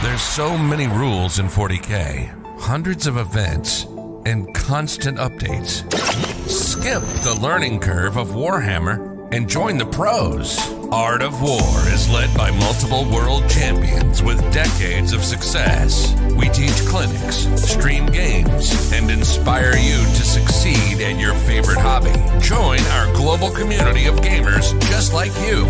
There's so many rules in 40K, hundreds of events, and constant updates. Skip the learning curve of Warhammer and join the pros. Art of War is led by multiple world champions with decades of success. We teach clinics, stream games, and inspire you to succeed at your favorite hobby. Join our global community of gamers just like you.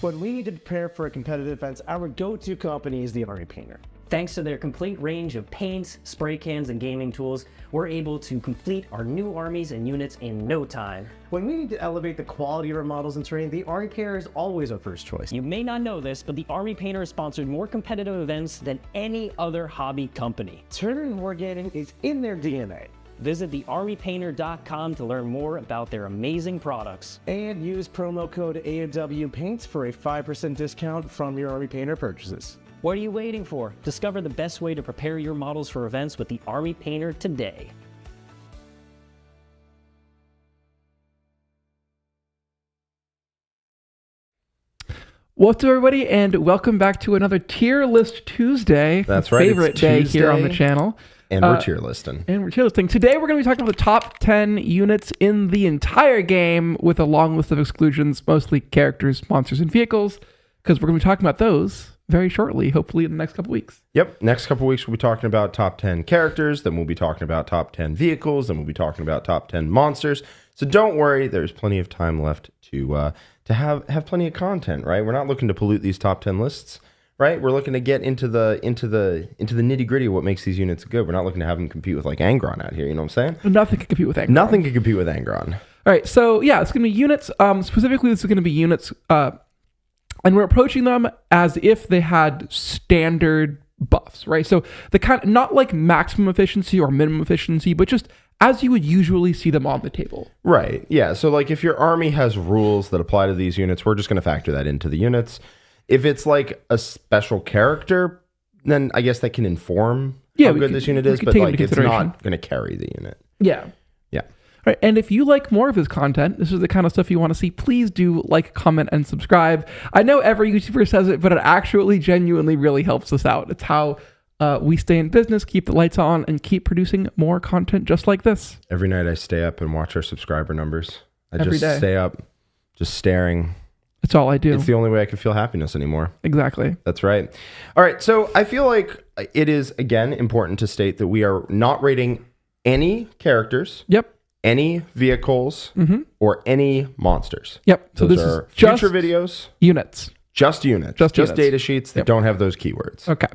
When we need to prepare for a competitive event, our go-to company is the Army Painter. Thanks to their complete range of paints, spray cans, and gaming tools, we're able to complete our new armies and units in no time. When we need to elevate the quality of our models and terrain, the Army Painter is always our first choice. You may not know this, but the Army Painter has sponsored more competitive events than any other hobby company. Tournament and wargaming is in their DNA. Visit thearmypainter.com to learn more about their amazing products. And use promo code AW Paints for a 5% discount from your Army Painter purchases. What are you waiting for? Discover the best way to prepare your models for events with the Army Painter today. What's up, everybody, and welcome back to another Tier List Tuesday. That's right. Favorite It's day Tuesday, here on the channel. And we're tier listing. Today we're going to be talking about the top 10 units in the entire game with a long list of exclusions, mostly characters, monsters, and vehicles, because we're going to be talking about those very shortly, hopefully in the next couple weeks. Yep. Next couple weeks, we'll be talking about top 10 characters. Then we'll be talking about top 10 vehicles. Then we'll be talking about top 10 monsters. So don't worry. There's plenty of time left to have plenty of content, right? We're not looking to pollute these top 10 lists, right? We're looking to get into the nitty gritty of what makes these units good. We're not looking to have them compete with like Angron out here. You know what I'm saying? Nothing can compete with Angron. Nothing can compete with Angron. All right. So yeah, it's going to be units. Specifically, this is going to be units, and we're approaching them as if they had standard buffs, right? So the kind, not like maximum efficiency or minimum efficiency, but just as you would usually see them on the table. Right. Yeah. So like if your army has rules that apply to these units, we're just going to factor that into the units. If it's like a special character, then I guess that can inform how good this unit is, but like it's not going to carry the unit. Yeah. Yeah. All right. And if you like more of this content, this is the kind of stuff you want to see, please do like, comment, and subscribe. I know every YouTuber says it, but it actually genuinely really helps us out. It's how we stay in business, keep the lights on, and keep producing more content just like this. Every night I stay up and watch our subscriber numbers. I Every just day. stay up, just staring. That's all I do. It's the only way I can feel happiness anymore. Exactly. That's right. All right. So I feel like it is, again, important to state that we are not rating any characters. Yep. Any vehicles or any monsters. Yep. So Those this are is just future videos. Units. Just units. Just units. data sheets that don't have those keywords. Okay.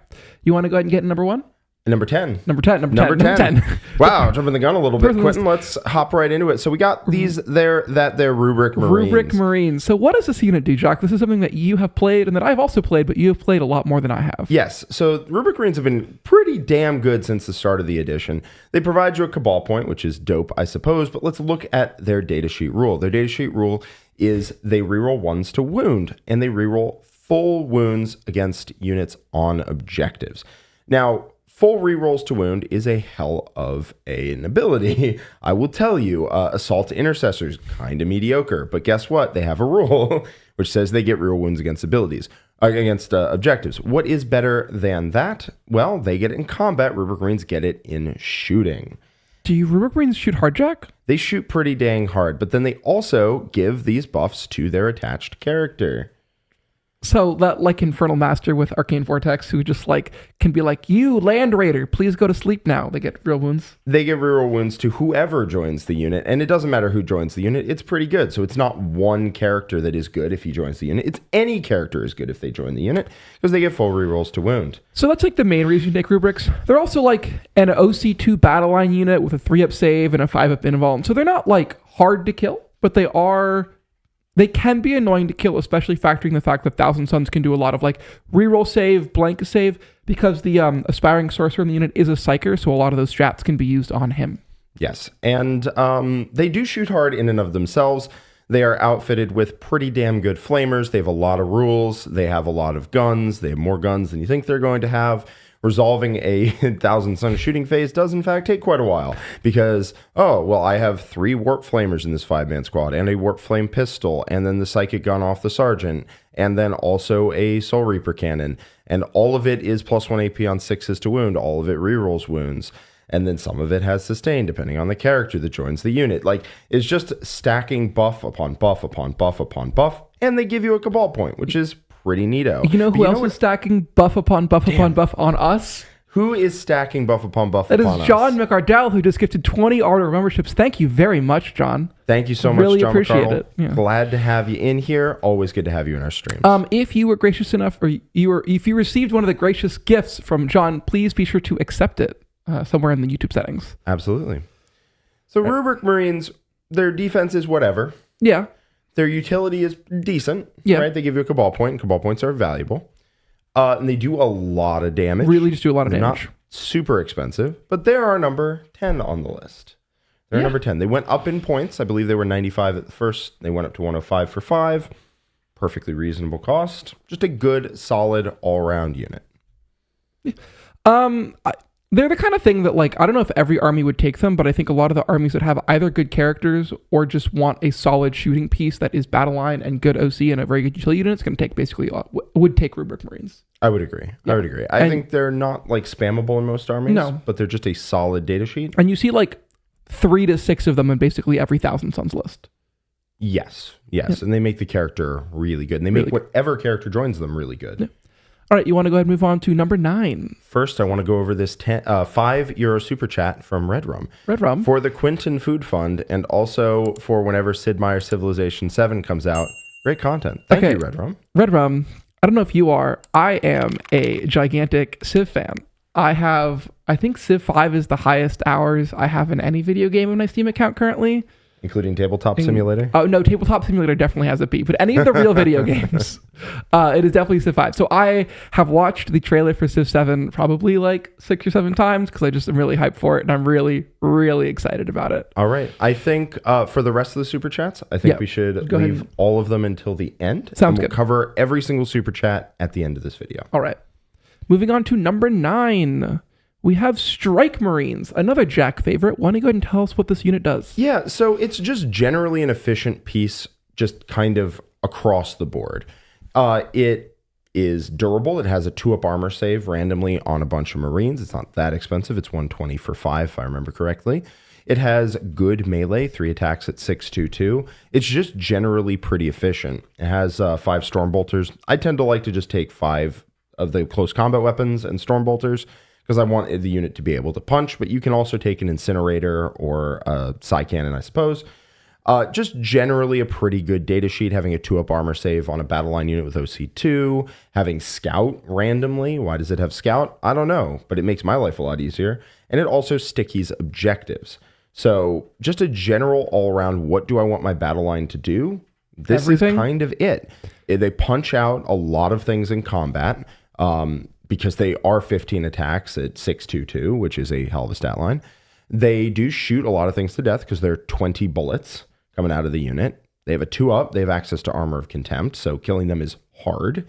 You want to go ahead and get number one? Number 10. Number 10. Wow, jumping the gun a little bit, Quentin. Let's hop right into it. So we got these they're Rubric Marines. Rubric Marines. So what does this unit do, Jack? This is something that you have played and that I've also played, but you have played a lot more than I have. Yes. So Rubric Marines have been pretty damn good since the start of the edition. They provide you a Cabal point, which is dope, I suppose, but let's look at their datasheet rule. Their datasheet rule is they reroll ones to wound, and they reroll full wounds against units on objectives. Now, full rerolls to wound is a hell of an ability. I will tell you, Assault Intercessors, kind of mediocre, but guess what? They have a rule which says they get reroll wounds against abilities, against objectives. What is better than that? Well, they get it in combat. Rubric Marines get it in shooting. Do you Rubric Marines shoot hard, Jack? They shoot pretty dang hard, but then they also give these buffs to their attached character. So that like Infernal Master with Arcane Vortex, who just like can be like, you Land Raider, please go to sleep now. They get real wounds. They give reroll wounds to whoever joins the unit, and it doesn't matter who joins the unit. It's pretty good. So it's not one character that is good if he joins the unit. It's any character is good if they join the unit because they get full rerolls to wound. So that's like the main reason you take rubrics. They're also like an OC2 battle line unit with a 3-up save and a 5-up invuln. So they're not like hard to kill, but they can be annoying to kill, especially factoring the fact that Thousand Suns can do a lot of like reroll save, blank save, because the aspiring sorcerer in the unit is a psyker, so a lot of those strats can be used on him. Yes, and they do shoot hard in and of themselves. They are outfitted with pretty damn good flamers. They have a lot of rules. They have a lot of guns. They have more guns than you think they're going to have. resolving a 1,000 sun shooting phase does in fact take quite a while because, I have 3 warp flamers in this 5-man squad and a warp flame pistol and then the psychic gun off the sergeant and then also a soul reaper cannon. And all of it is +1 AP on 6s to wound. All of it rerolls wounds. And then some of it has sustain depending on the character that joins the unit. Like, it's just stacking buff upon buff upon buff upon buff. And they give you a cabal point, which is pretty neato. You know who else is stacking buff upon buff upon buff on us? Who is stacking buff upon buff That upon us? is John McArdell, who just gifted 20 Ardor memberships. Thank you very much, John. Thank you so Really much, John appreciate McArdell. it. Yeah. Glad to have you in here. Always good to have you in our streams. If you were gracious enough, or if you received one of the gracious gifts from John, please be sure to accept it somewhere in the YouTube settings. Absolutely. So Rubric Marines, their defense is whatever. Yeah. Their utility is decent. Yeah. Right? They give you a cabal point, and cabal points are valuable. And they do a lot of damage. Really just do a lot of They're damage. not super expensive, but they are number 10 on the list. They're number 10. They went up in points. I believe they were 95 at the first. They went up to 105 for 5. Perfectly reasonable cost. Just a good, solid, all-around unit. They're the kind of thing that, like, I don't know if every army would take them, but I think a lot of the armies that have either good characters or just want a solid shooting piece that is battle line and good OC and a very good utility unit, it's going to take basically, would take Rubric Marines. I would agree. Yeah. I would agree. I think they're not, like, spammable in most armies, No. but they're just a solid data sheet. And you see, like, 3 to 6 of them in basically every 1,000 Suns list. Yes. And they make the character really good. And they make whatever character joins them really good. Yeah. All right, you want to go ahead and move on to number 9. First, I want to go over this €5 super chat from Red Rum. Red Rum. For the Quinton Food Fund and also for whenever Sid Meier's Civilization 7 comes out. Great content. Thank you, Red Rum. Red Rum, I don't know if you are. I am a gigantic Civ fan. I think Civ 5 is the highest hours I have in any video game in my Steam account currently. Including Tabletop Simulator? Oh, no, Tabletop Simulator definitely has a beat, but any of the real video games, it is definitely Civ 5. So I have watched the trailer for Civ 7 probably like 6 or 7 times because I just am really hyped for it and I'm really, really excited about it. All right. I think for the rest of the super chats, I think we should leave all of them until the end. Sounds good. We'll cover every single super chat at the end of this video. All right. Moving on to number 9. We have Strike Marines, another Jack favorite. Why don't you go ahead and tell us what this unit does? Yeah, so it's just generally an efficient piece, just kind of across the board. It is durable. It has a 2-up armor save randomly on a bunch of Marines. It's not that expensive. It's 120 for 5, if I remember correctly. It has good melee, 3 attacks at 622. It's just generally pretty efficient. It has 5 Stormbolters. I tend to like to just take 5 of the close combat weapons and Stormbolters, because I want the unit to be able to punch, but you can also take an incinerator or a psi cannon, I suppose. Just generally a pretty good data sheet, having a 2-up armor save on a battle line unit with OC2, having Scout randomly. Why does it have Scout? I don't know, but it makes my life a lot easier. And it also stickies objectives. So just a general all-around, what do I want my battle line to do? This is kind of it. They punch out a lot of things in combat. Because they are 15 attacks at 622, which is a hell of a stat line. They do shoot a lot of things to death because there are 20 bullets coming out of the unit. They have a 2-up. They have access to Armor of Contempt, so killing them is hard.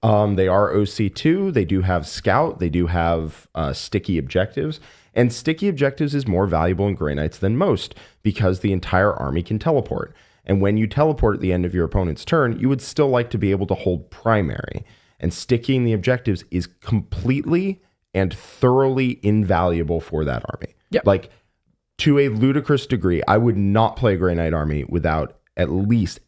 They are OC2. They do have Scout. They do have sticky objectives. And sticky objectives is more valuable in Grey Knights than most because the entire army can teleport. And when you teleport at the end of your opponent's turn, you would still like to be able to hold primary. And sticking the objectives is completely and thoroughly invaluable for that army. Yep. Like, to a ludicrous degree, I would not play a Grey Knight army without at least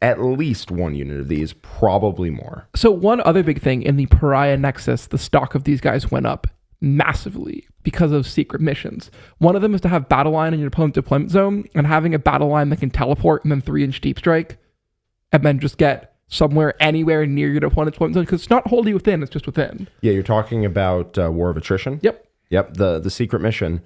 one unit of these, probably more. So one other big thing in the Pariah Nexus, the stock of these guys went up massively because of secret missions. One of them is to have battle line in your opponent's deployment zone, and having a battle line that can teleport and then 3-inch deep strike, and then just get somewhere anywhere near your opponent's point zone, because it's not wholly within, it's just within. Yeah, you're talking about War of Attrition? Yep. The secret mission.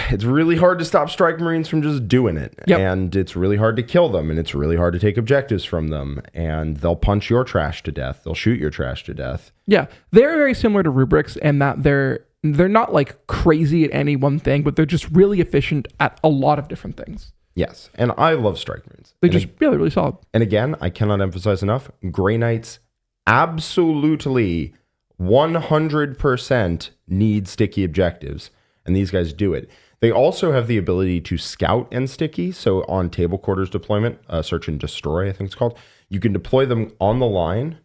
It's really hard to stop Strike Marines from just doing it. Yep. And it's really hard to kill them, and it's really hard to take objectives from them. And they'll punch your trash to death. They'll shoot your trash to death. Yeah, they're very similar to Rubrics in that they're not like crazy at any one thing, but they're just really efficient at a lot of different things. Yes, and I love Strike Marines. They're just really, really solid. And again, I cannot emphasize enough, Grey Knights absolutely 100% need sticky objectives, and these guys do it. They also have the ability to scout and sticky. So on table quarters deployment, search and destroy, I think it's called, you can deploy them on the line.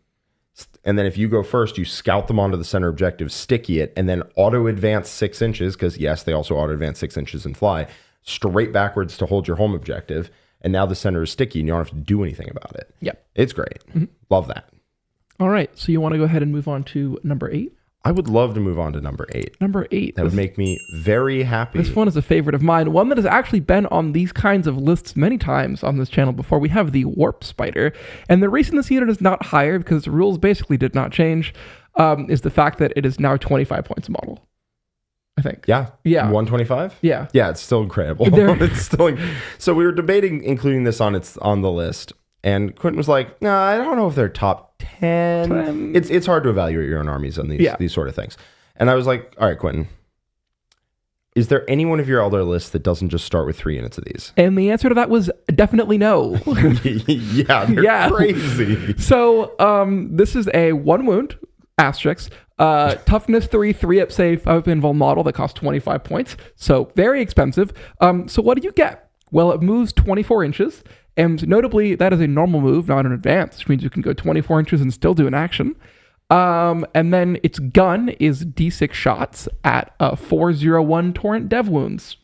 And then if you go first, you scout them onto the center objective, sticky it, and then auto advance 6 inches, because yes, they also auto advance 6 inches and fly, straight backwards to hold your home objective. And now the center is sticky and you don't have to do anything about it. Yep. It's great. Love that. All right. So you want to go ahead and move on to number 8? I would love to move on to number 8. Number 8. That would make me very happy. This one is a favorite of mine. One that has actually been on these kinds of lists many times on this channel before. We have the Warp Spider. And the reason this unit is not higher, because the rules basically did not change, is the fact that it is now 25 points a model. I think. Yeah. Yeah. 125? Yeah. Yeah, it's still incredible. It's still so we were debating including this on the list. And Quentin was like, "No, I don't know if they're top 10. It's hard to evaluate your own armies on these sort of things." And I was like, "All right, Quentin, is there any one of your elder lists that doesn't just start with 3 units of these?" And the answer to that was definitely no. Yeah, they're crazy. So this is a 1 wound, asterisk, toughness 3, 3-up save, 5-up invul model that costs 25 points. So very expensive. So what do you get? Well, it moves 24 inches. And notably, that is a normal move, not an advance, which means you can go 24 inches and still do an action. And then its gun is D6 shots at 401 torrent dev wounds.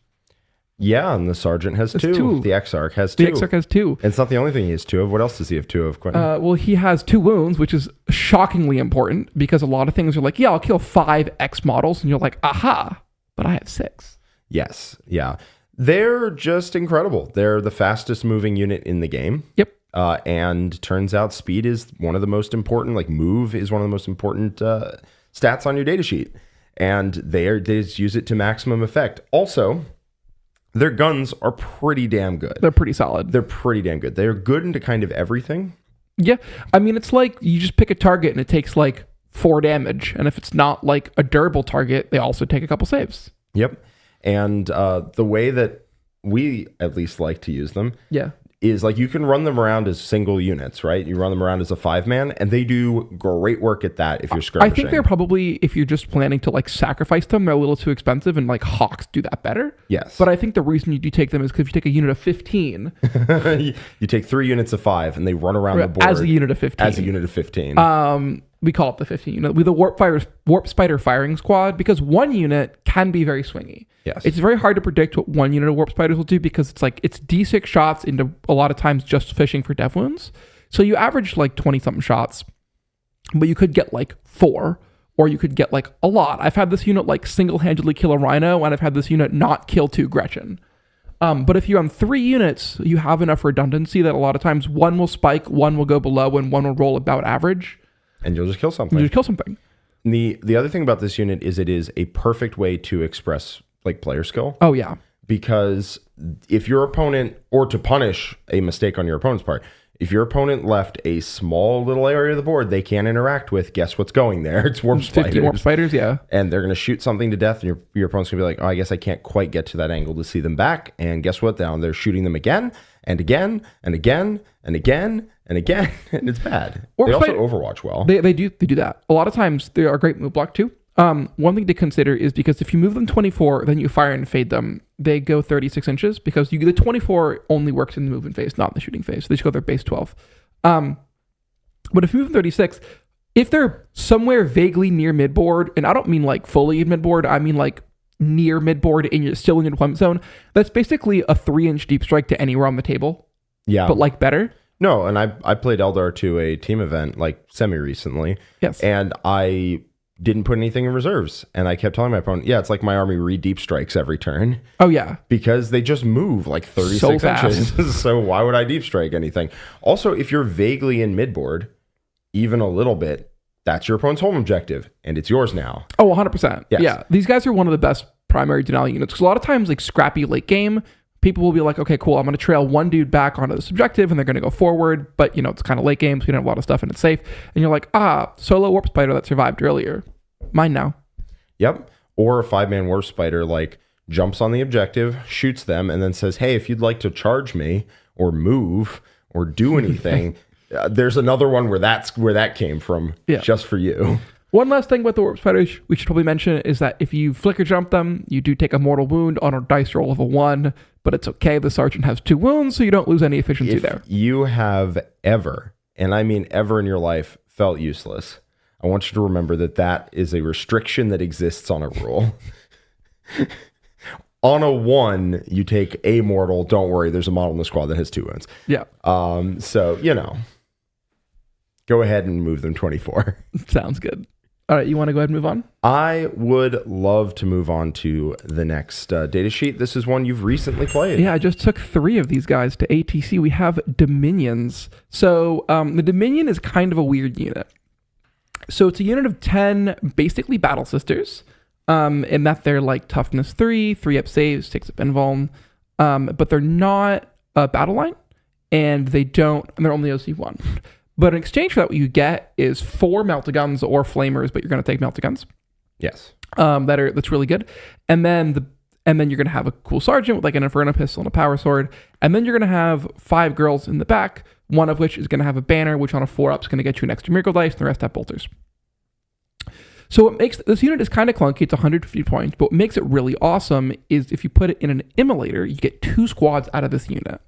Yeah, and the sergeant has 2. The Exarch has 2. The Exarch has 2. And it's not the only thing he has 2 of. What else does he have 2 of, Quentin? Well, he has 2 wounds, which is shockingly important because a lot of things are like, yeah, I'll kill 5 X models. And you're like, aha, but I have 6. Yes. Yeah. They're just incredible. They're the fastest moving unit in the game. Yep. And turns out speed is one of the most important, like move is one of the most important stats on your data sheet. And they just use it to maximum effect. Also, their guns are pretty damn good. They're pretty solid. They're pretty damn good. They're good into kind of everything. Yeah. I mean, it's like you just pick a target and it takes like 4 damage. And if it's not like a durable target, they also take a couple saves. Yep. And the way that we at least like to use them is like you can run them around as single units, right? You run them around as a 5-man, and they do great work at that if you're skirmishing. I think they're probably, if you're just planning to like sacrifice them, they're a little too expensive, and like Hawks do that better. Yes. But I think the reason you do take them is because if you take a unit of 15... you take 3 units of 5, and they run around the board. As a unit of 15. As a unit of 15. We call it the 15 unit. With the Warp Spider firing squad, because 1 unit can be very swingy. Yes. It's very hard to predict what 1 unit of Warp Spiders will do because it's like it's D6 shots into a lot of times just fishing for dev wounds. So you average like 20-something shots, but you could get like 4, or you could get like a lot. I've had this unit like single-handedly kill a Rhino, and I've had this unit not kill 2 Gretchen. But if you're on 3 units, you have enough redundancy that a lot of times 1 will spike, 1 will go below, and 1 will roll about average. And you'll just kill something. You just kill something. The other thing about this unit is it is a perfect way to express like player skill. Oh, yeah. Because if your opponent, or to punish a mistake on your opponent's part, if your opponent left a small little area of the board they can't interact with, guess what's going there? It's Warp Spiders. 50 Warp Spiders, yeah. And they're going to shoot something to death, and your opponent's going to be like, oh, I guess I can't quite get to that angle to see them back. And guess what? Now they're shooting them again, and again, and again, and again, and again, and it's bad. They also overwatch well. They do that. A lot of times they are a great move block too. One thing to consider is because if you move them 24, then you fire and fade them, they go 36 inches because the 24 only works in the movement phase, not in the shooting phase. So they just go their base 12. But if you move them 36, if they're somewhere vaguely near midboard, and I don't mean like fully in midboard, I mean like near midboard and you're still in your deployment zone, that's basically a 3-inch deep strike to anywhere on the table. Yeah. But like better. No, and I played Eldar to a team event like semi-recently. Yes. And I didn't put anything in reserves. And I kept telling my opponent, yeah, it's like my army re-deep strikes every turn. Oh, yeah. Because they just move like 36 inches. So why would I deep strike anything? Also, if you're vaguely in midboard, even a little bit, that's your opponent's home objective. And it's yours now. Oh, 100%. Yes. Yeah. These guys are one of the best primary Denali units. Because a lot of times, like scrappy late game, people will be like, okay, cool, I'm going to trail 1 dude back onto this objective and they're going to go forward. But, it's kind of late game, so you don't have a lot of stuff and it's safe. And you're like, solo Warp Spider that survived earlier. Mine now. Yep. Or a 5-man Warp Spider like jumps on the objective, shoots them, and then says, hey, if you'd like to charge me or move or do anything, there's another one where that came from just for you. One last thing about the Warp Spiders we should probably mention is that if you flicker jump them, you do take a mortal wound on a dice roll of a 1, but it's okay. The sergeant has 2 wounds, so you don't lose any efficiency there. If you have ever, and I mean ever in your life, felt useless, I want you to remember that that is a restriction that exists on a rule. On a 1, you take a mortal. Don't worry, there's a model in the squad that has 2 wounds. Yeah. So, go ahead and move them 24. Sounds good. All right, you want to go ahead and move on? I would love to move on to the next data sheet. This is one you've recently played. Yeah, I just took 3 of these guys to ATC. We have Dominions. So the Dominion is kind of a weird unit. So it's a unit of 10 basically battle sisters, in that they're like toughness 3 up saves, 6 up invuln, but they're not a battle line, and they're only OC1. But in exchange for that, what you get is 4 meltaguns or flamers, but you're going to take meltaguns. Yes. That's really good. And then you're going to have a cool sergeant with like an inferno pistol and a power sword, and then you're going to have 5 girls in the back, one of which is going to have a banner, which on a 4-up is going to get you an extra miracle dice, and the rest have bolters. So what makes this unit is kind of clunky. It's 150 points, but what makes it really awesome is if you put it in an immolator, you get 2 squads out of this unit.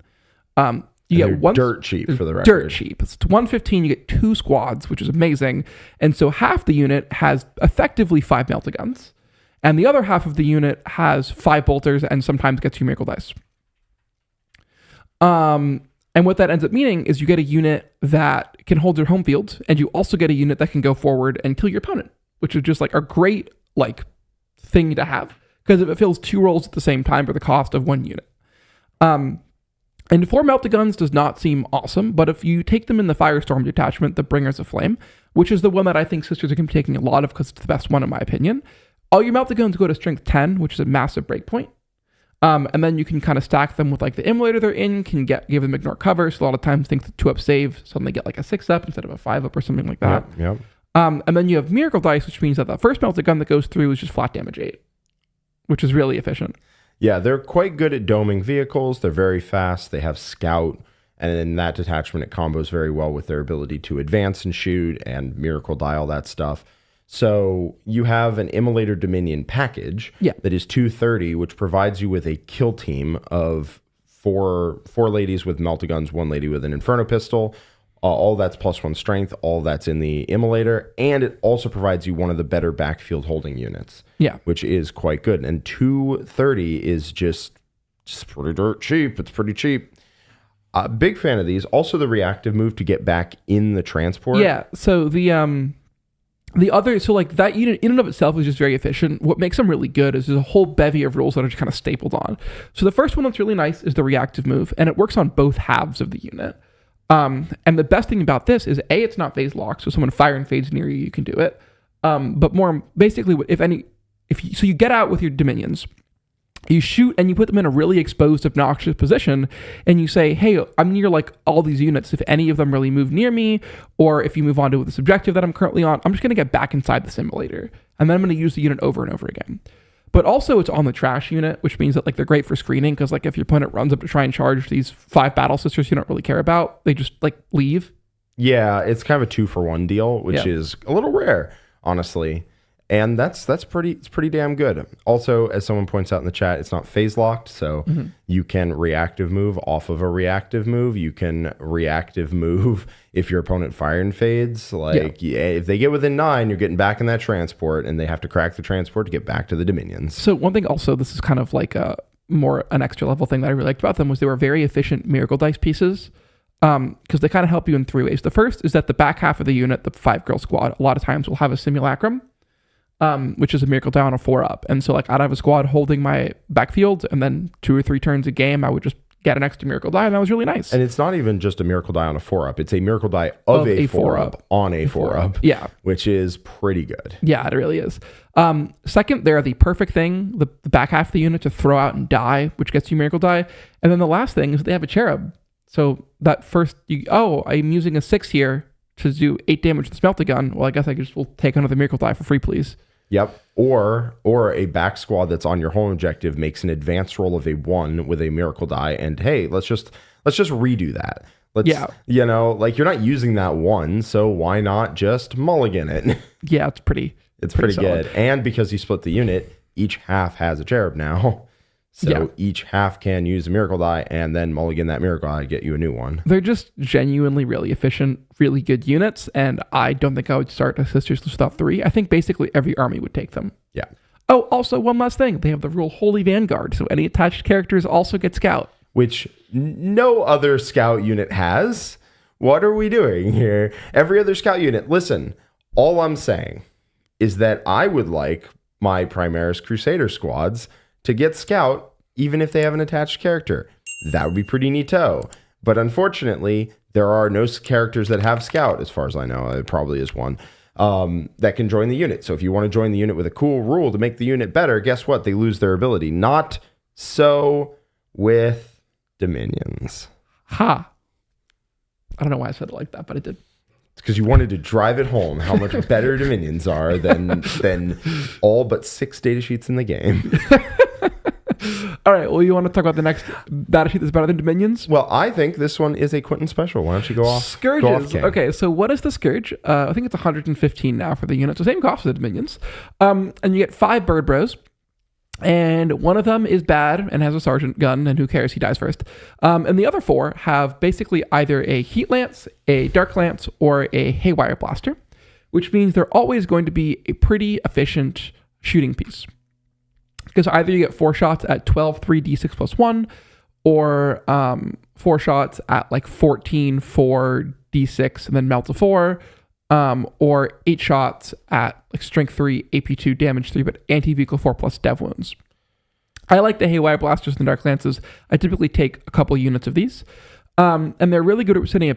You get one dirt cheap for the record. Dirt cheap. It's 115. You get 2 squads, which is amazing. And so half the unit has effectively 5 meltaguns, and the other half of the unit has 5 bolters and sometimes gets 2 miracle dice. And what that ends up meaning is you get a unit that can hold your home field, and you also get a unit that can go forward and kill your opponent, which is just like a great like thing to have, because if it fills 2 roles at the same time for the cost of 1 unit. And 4 meltaguns does not seem awesome, but if you take them in the Firestorm detachment, the Bringers of Flame, which is the one that I think Sisters are going to be taking a lot of because it's the best one in my opinion, all your meltaguns go to strength 10, which is a massive breakpoint. And then you can kind of stack them with like the immolator they're in, give them ignore cover. So a lot of times things 2-up save suddenly get like a 6-up instead of a 5-up or something like that. Yep. And then you have miracle dice, which means that the first meltagun that goes through is just flat damage 8, which is really efficient. Yeah, they're quite good at doming vehicles. They're very fast. They have scout, and in that detachment, it combos very well with their ability to advance and shoot and miracle die, all that stuff. So you have an Immolator Dominion package that is 230, which provides you with a kill team of four ladies with meltaguns, 1 lady with an Inferno pistol. All that's +1 strength. All that's in the Immolator. And it also provides you one of the better backfield holding units. Yeah. Which is quite good. And 230 is just pretty dirt cheap. It's pretty cheap. Big fan of these. Also the reactive move to get back in the transport. Yeah. So that unit in and of itself is just very efficient. What makes them really good is there's a whole bevy of rules that are just kind of stapled on. So the first one that's really nice is the reactive move, and it works on both halves of the unit. And the best thing about this is it's not phase locked, so someone fire and fades near you can do it. But more basically, so you get out with your Dominions, you shoot and you put them in a really exposed, obnoxious position, and you say, hey, I'm near like all these units. If any of them really move near me, or if you move on to this objective that I'm currently on, I'm just going to get back inside the simulator, and then I'm going to use the unit over and over again. But also it's on the trash unit, which means that like they're great for screening, because like if your opponent runs up to try and charge these 5 battle sisters you don't really care about, they just like leave. Yeah, it's kind of a 2-for-1 deal, which is a little rare, honestly. And it's pretty damn good. Also, as someone points out in the chat, it's not phase locked, so you can reactive move off of a reactive move. You can reactive move if your opponent fire and fades. If they get within 9, you're getting back in that transport, and they have to crack the transport to get back to the Dominions. So one thing also, this is kind of like an extra level thing that I really liked about them, was they were very efficient miracle dice pieces. Because they kind of help you in 3 ways. The first is that the back half of the unit, the 5-girl squad, a lot of times will have a simulacrum, which is a miracle die on a 4-up. And so like I'd have a squad holding my backfield, and then 2 or 3 turns a game, I would just get an extra miracle die, and that was really nice. And it's not even just a miracle die on a 4-up. It's a miracle die of a 4-up on a 4-up. Yeah. Which is pretty good. Yeah, it really is. Second, they're the perfect thing, the back half of the unit to throw out and die, which gets you miracle die. And then the last thing is they have a cherub. So that first, I'm using a 6 here to do 8 damage with this meltagun. Well, I guess I will take another miracle die for free, please. Yep. Or a back squad that's on your home objective makes an advanced roll of a 1 with a miracle die, and hey, let's just redo that. Let's, Yeah. like you're not using that one, so why not just mulligan it? Yeah, it's pretty Pretty solid. good. And because you split the unit, each half has a cherub now. So Yeah. each half can use a miracle die and then mulligan that miracle die to get you a new one. They're just genuinely really efficient, really good units, and I don't think I would start a Sisters without 3. I think basically every army would take them. Yeah. Oh, also one last thing. They have the rule Holy Vanguard, so any attached characters also get Scout. Which no other scout unit has. What are we doing here? Every other scout unit, listen, all I'm saying is that I would like my Primaris Crusader squads to get scout even if they have an attached character. That would be pretty neato. But unfortunately, there are no characters that have scout, as far as I know. It probably is one. That can join the unit. So if you want to join the unit with a cool rule to make the unit better, guess what? They lose their ability. Not so with Dominions. Ha. I don't know why I said it like that, but I did. It's because you wanted to drive it home how much better Dominions are than all but 6 data sheets in the game. All right, well, you want to talk about the next data sheet that's better than Dominions? Well, I think this one is a Quentin special. Why don't you go off? Scourges. King? Okay, so what is the Scourge? I think it's 115 now for the unit. So same cost as the Dominions. And you get 5 Bird Bros. And one of them is bad and has a sergeant gun, and who cares? He dies first. And the other 4 have basically either a Heat Lance, a Dark Lance, or a Haywire Blaster, which means they're always going to be a pretty efficient shooting piece. Because either you get 4 shots at 12, 3d6 plus 1, or 4 shots at like 14, 4d6, and then melt to 4, or 8 shots at like strength 3, AP2, damage 3, but anti-vehicle 4 plus dev wounds. I like the Haywire Blasters and the Dark Lances. I typically take a couple units of these. And they're really good at resending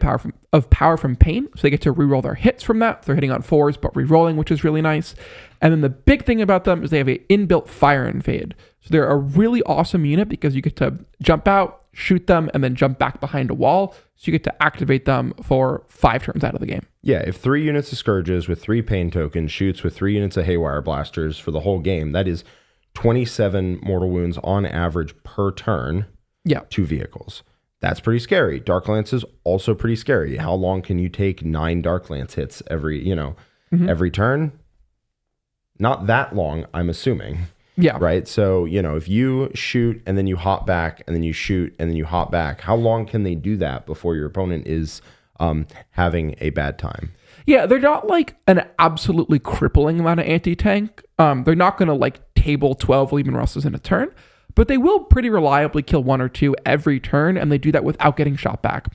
power from pain. So they get to reroll their hits from that. They're hitting on 4s, but rerolling, which is really nice. And then the big thing about them is they have an inbuilt fire invade. So they're a really awesome unit because you get to jump out, shoot them, and then jump back behind a wall. So you get to activate them for 5 turns out of the game. Yeah, if 3 units of Scourges with 3 pain tokens shoots with 3 units of Haywire Blasters for the whole game, that is 27 mortal wounds on average per turn. Yeah. 2 vehicles. That's pretty scary. Dark Lance is also pretty scary. How long can you take 9 Dark Lance hits every turn? Not that long, I'm assuming. Yeah. Right? So, if you shoot and then you hop back and then you shoot and then you hop back, how long can they do that before your opponent is having a bad time? Yeah, they're not like an absolutely crippling amount of anti-tank. They're not going to like table 12 Lehman Russes in a turn, but they will pretty reliably kill 1 or 2 every turn, and they do that without getting shot back.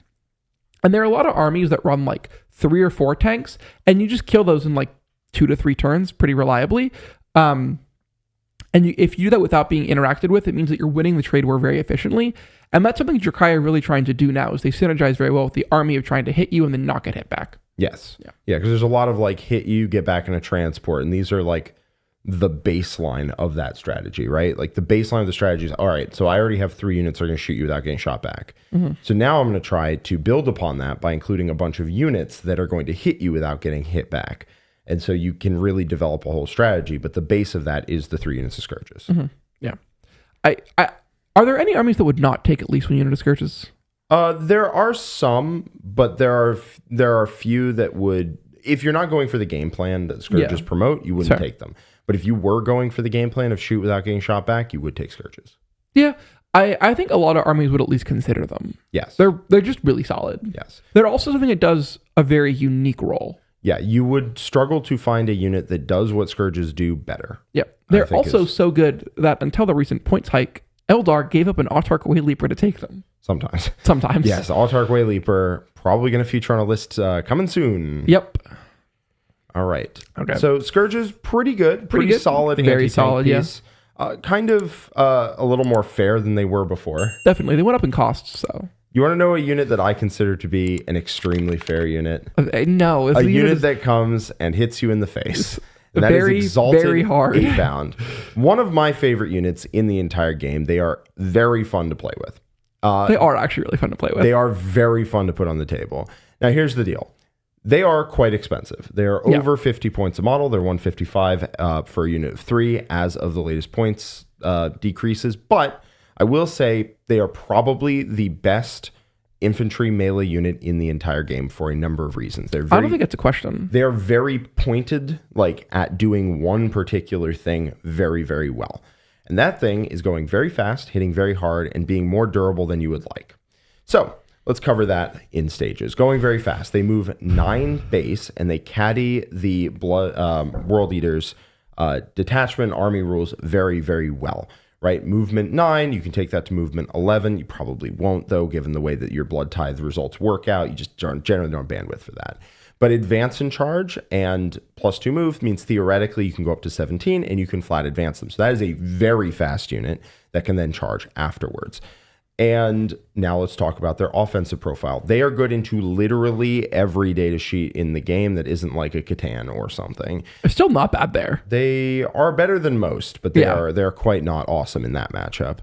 And there are a lot of armies that run like 3 or 4 tanks, and you just kill those in like 2 to 3 turns pretty reliably. If you do that without being interacted with, it means that you're winning the trade war very efficiently. And that's something Drakai are really trying to do now, is they synergize very well with the army of trying to hit you and then not get hit back. Yes. Yeah, because there's a lot of like hit you, get back in a transport, and these are like the baseline of that strategy, right? Like the baseline of the strategy is, all right, so I already have 3 units that are going to shoot you without getting shot back. Mm-hmm. So now I'm going to try to build upon that by including a bunch of units that are going to hit you without getting hit back. And so you can really develop a whole strategy, but the base of that is the 3 units of Scourges. Mm-hmm. Yeah. Are there any armies that would not take at least 1 unit of Scourges? There are some, but there are few that would, if you're not going for the game plan that Scourges promote, you wouldn't take them. But if you were going for the game plan of shoot without getting shot back, you would take Scourges. Yeah. I think a lot of armies would at least consider them. Yes. They're just really solid. Yes. They're also something that does a very unique role. Yeah, you would struggle to find a unit that does what Scourges do better. Yeah. They're also so good that until the recent points hike, Eldar gave up an Autarch Way Leaper to take them. Sometimes. Yes, Autarch Way Leaper, probably going to feature on a list coming soon. Yep. All right. Okay. So Scourges, pretty good. Pretty good. solid. Very solid, piece. Kind of a little more fair than they were before. Definitely. They went up in costs, so. You want to know a unit that I consider to be an extremely fair unit? No. A unit that comes and hits you in the face. And that is Exalted very hard. 8-bound. One of my favorite units in the entire game. They are very fun to play with. They are actually really fun to play with. They are very fun to put on the table. Now, here's the deal. They are quite expensive. They are over 50 points a model. They're 155 for a unit of 3 as of the latest points decreases. But I will say they are probably the best infantry melee unit in the entire game for a number of reasons. I don't think it's a question. They are very pointed, like at doing one particular thing very, very well. And that thing is going very fast, hitting very hard, and being more durable than you would like. So let's cover that in stages. Going very fast. They move 9 base, and they caddy the World Eaters detachment army rules very, very well. Right? Movement 9, you can take that to movement 11. You probably won't, though, given the way that your Blood Tithe results work out. You just generally don't have bandwidth for that. But advance and charge and +2 move means theoretically you can go up to 17 and you can flat advance them. So that is a very fast unit that can then charge afterwards. And now let's talk about their offensive profile. They are good into literally every data sheet in the game that isn't like a Catan or something. They're still not bad there. They are better than most, but they're quite not awesome in that matchup.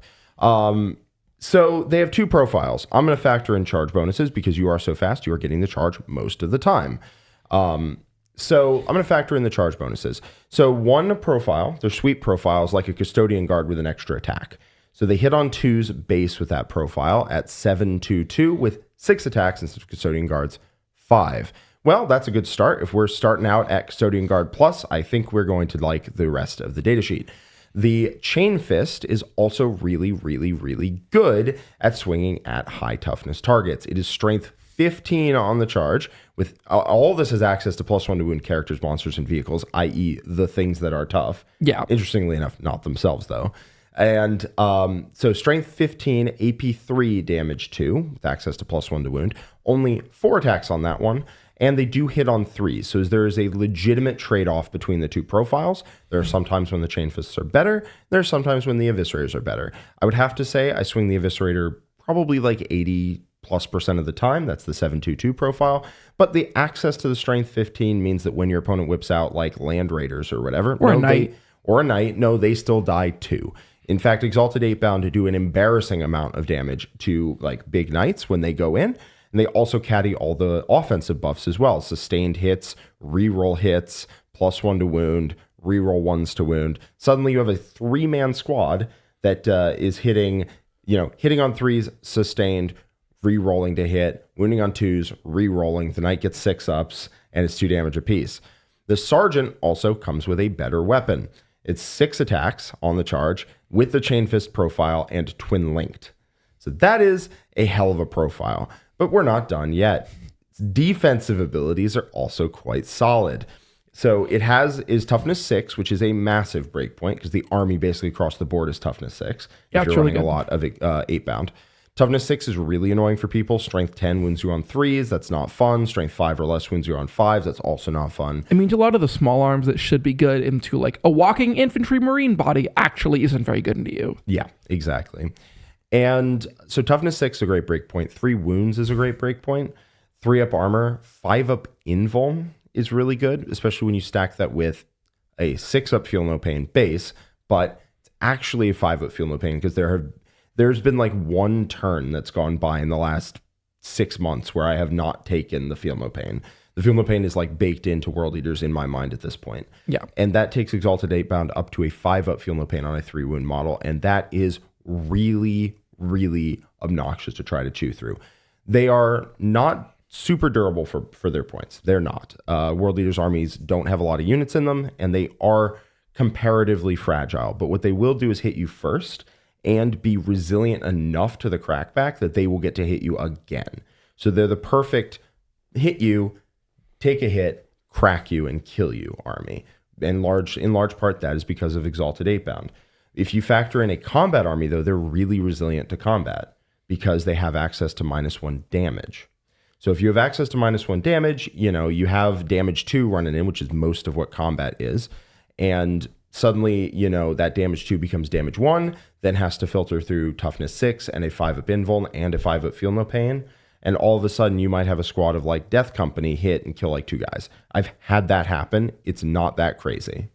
So they have 2 profiles. I'm going to factor in charge bonuses because you are so fast, you are getting the charge most of the time. So I'm going to factor in the charge bonuses. So one profile, their sweep profile is like a custodian guard with an extra attack. So they hit on 2's base with that profile at 7/2/2 with 6 attacks instead of custodian guards 5. Well, that's a good start. If we're starting out at custodian guard plus, I think we're going to like the rest of the datasheet. The chain fist is also really, really, really good at swinging at high toughness targets. It is strength 15 on the charge. With all this has access to +1 to wound characters, monsters, and vehicles, i.e. the things that are tough. Yeah. Interestingly enough, not themselves though. And so strength 15, AP 3, damage 2, with access to +1 to wound. Only 4 attacks on that one. And they do hit on 3s. So there is a legitimate trade-off between the 2 profiles. There are sometimes when the chain fists are better. There are sometimes when the eviscerators are better. I would have to say I swing the eviscerator probably like 80+% of the time. That's the 7/2/2 profile. But the access to the strength 15 means that when your opponent whips out like land raiders or whatever, or a knight, they still die too. In fact, Exalted 8-bound to do an embarrassing amount of damage to like big knights when they go in. And they also caddy all the offensive buffs as well. Sustained hits, reroll hits, +1 to wound, reroll 1s to wound. Suddenly you have a 3-man squad that is hitting on 3s, sustained, rerolling to hit, wounding on 2s, rerolling. The knight gets 6-ups, and it's 2 damage apiece. The sergeant also comes with a better weapon. It's 6 attacks on the charge with the chain fist profile and twin linked. So that is a hell of a profile. But we're not done yet. Its defensive abilities are also quite solid. So it is toughness 6, which is a massive breakpoint because the army basically across the board is toughness 6. If you're running a lot of 8-bound. Toughness 6 is really annoying for people. Strength 10 wins you on 3s. That's not fun. Strength 5 or less wins you on 5s. That's also not fun. I mean, a lot of the small arms that should be good into like a walking infantry marine body actually isn't very good into you. Yeah, exactly. And so toughness 6 is a great breakpoint. 3 wounds is a great breakpoint. 3-up armor, 5-up invuln is really good, especially when you stack that with a 6-up feel no pain base, but it's actually a 5-up feel no pain because there's been like 1 turn that's gone by in the last 6 months where I have not taken the feel no pain. The feel no pain is like baked into World Eaters in my mind at this point. Yeah. And that takes Exalted 8-bound up to a 5-up feel no pain on a 3-wound model, and that is really, really obnoxious to try to chew through. They are not super durable for their points. They're not. World Eaters armies don't have a lot of units in them, and they are comparatively fragile. But what they will do is hit you first and be resilient enough to the crackback that they will get to hit you again. So they're the perfect hit you, take a hit, crack you, and kill you army. And in large part, that is because of Exalted 8-bound. If you factor in a combat army, though, they're really resilient to combat because they have access to -1 damage. So if you have access to -1 damage, you have damage 2 running in, which is most of what combat is. And suddenly, that damage 2 becomes damage 1, then has to filter through toughness 6 and a 5-up invuln and a 5-up feel no pain. And all of a sudden, you might have a squad of like Death Company hit and kill like 2 guys. I've had that happen. It's not that crazy.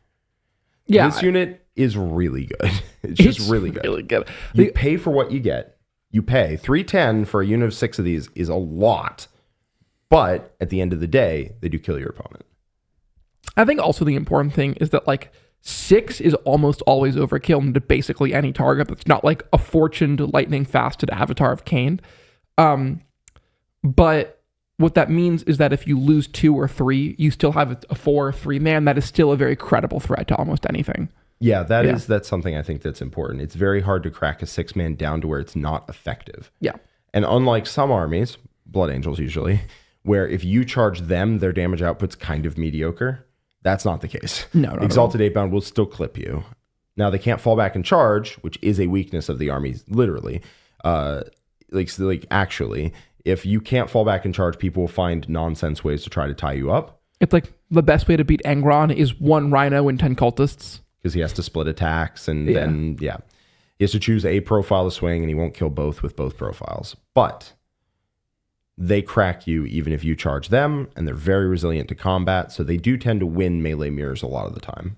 Yeah. This unit is really good. It's just really good. Really good. You pay for what you get. You pay. 310 for a unit of 6 of these is a lot. But at the end of the day, they do kill your opponent. I think also the important thing is that like 6 is almost always overkill into basically any target that's not like a fortuned lightning fasted avatar of Cain. But what that means is that if you lose 2 or 3, you still have a 4 or 3 man. That is still a very credible threat to almost anything. Yeah, that's something I think that's important. It's very hard to crack a 6-man down to where it's not effective. Yeah. And unlike some armies, Blood Angels usually, where if you charge them, their damage output's kind of mediocre. That's not the case. No, not Exalted 8-bound will still clip you. Now, they can't fall back and charge, which is a weakness of the army, literally. Actually, if you can't fall back and charge, people will find nonsense ways to try to tie you up. It's like the best way to beat Angron is 1 Rhino and 10 Cultists. Because he has to split attacks then he has to choose a profile to swing, and he won't kill both with both profiles. But they crack you even if you charge them, and they're very resilient to combat, so they do tend to win melee mirrors a lot of the time.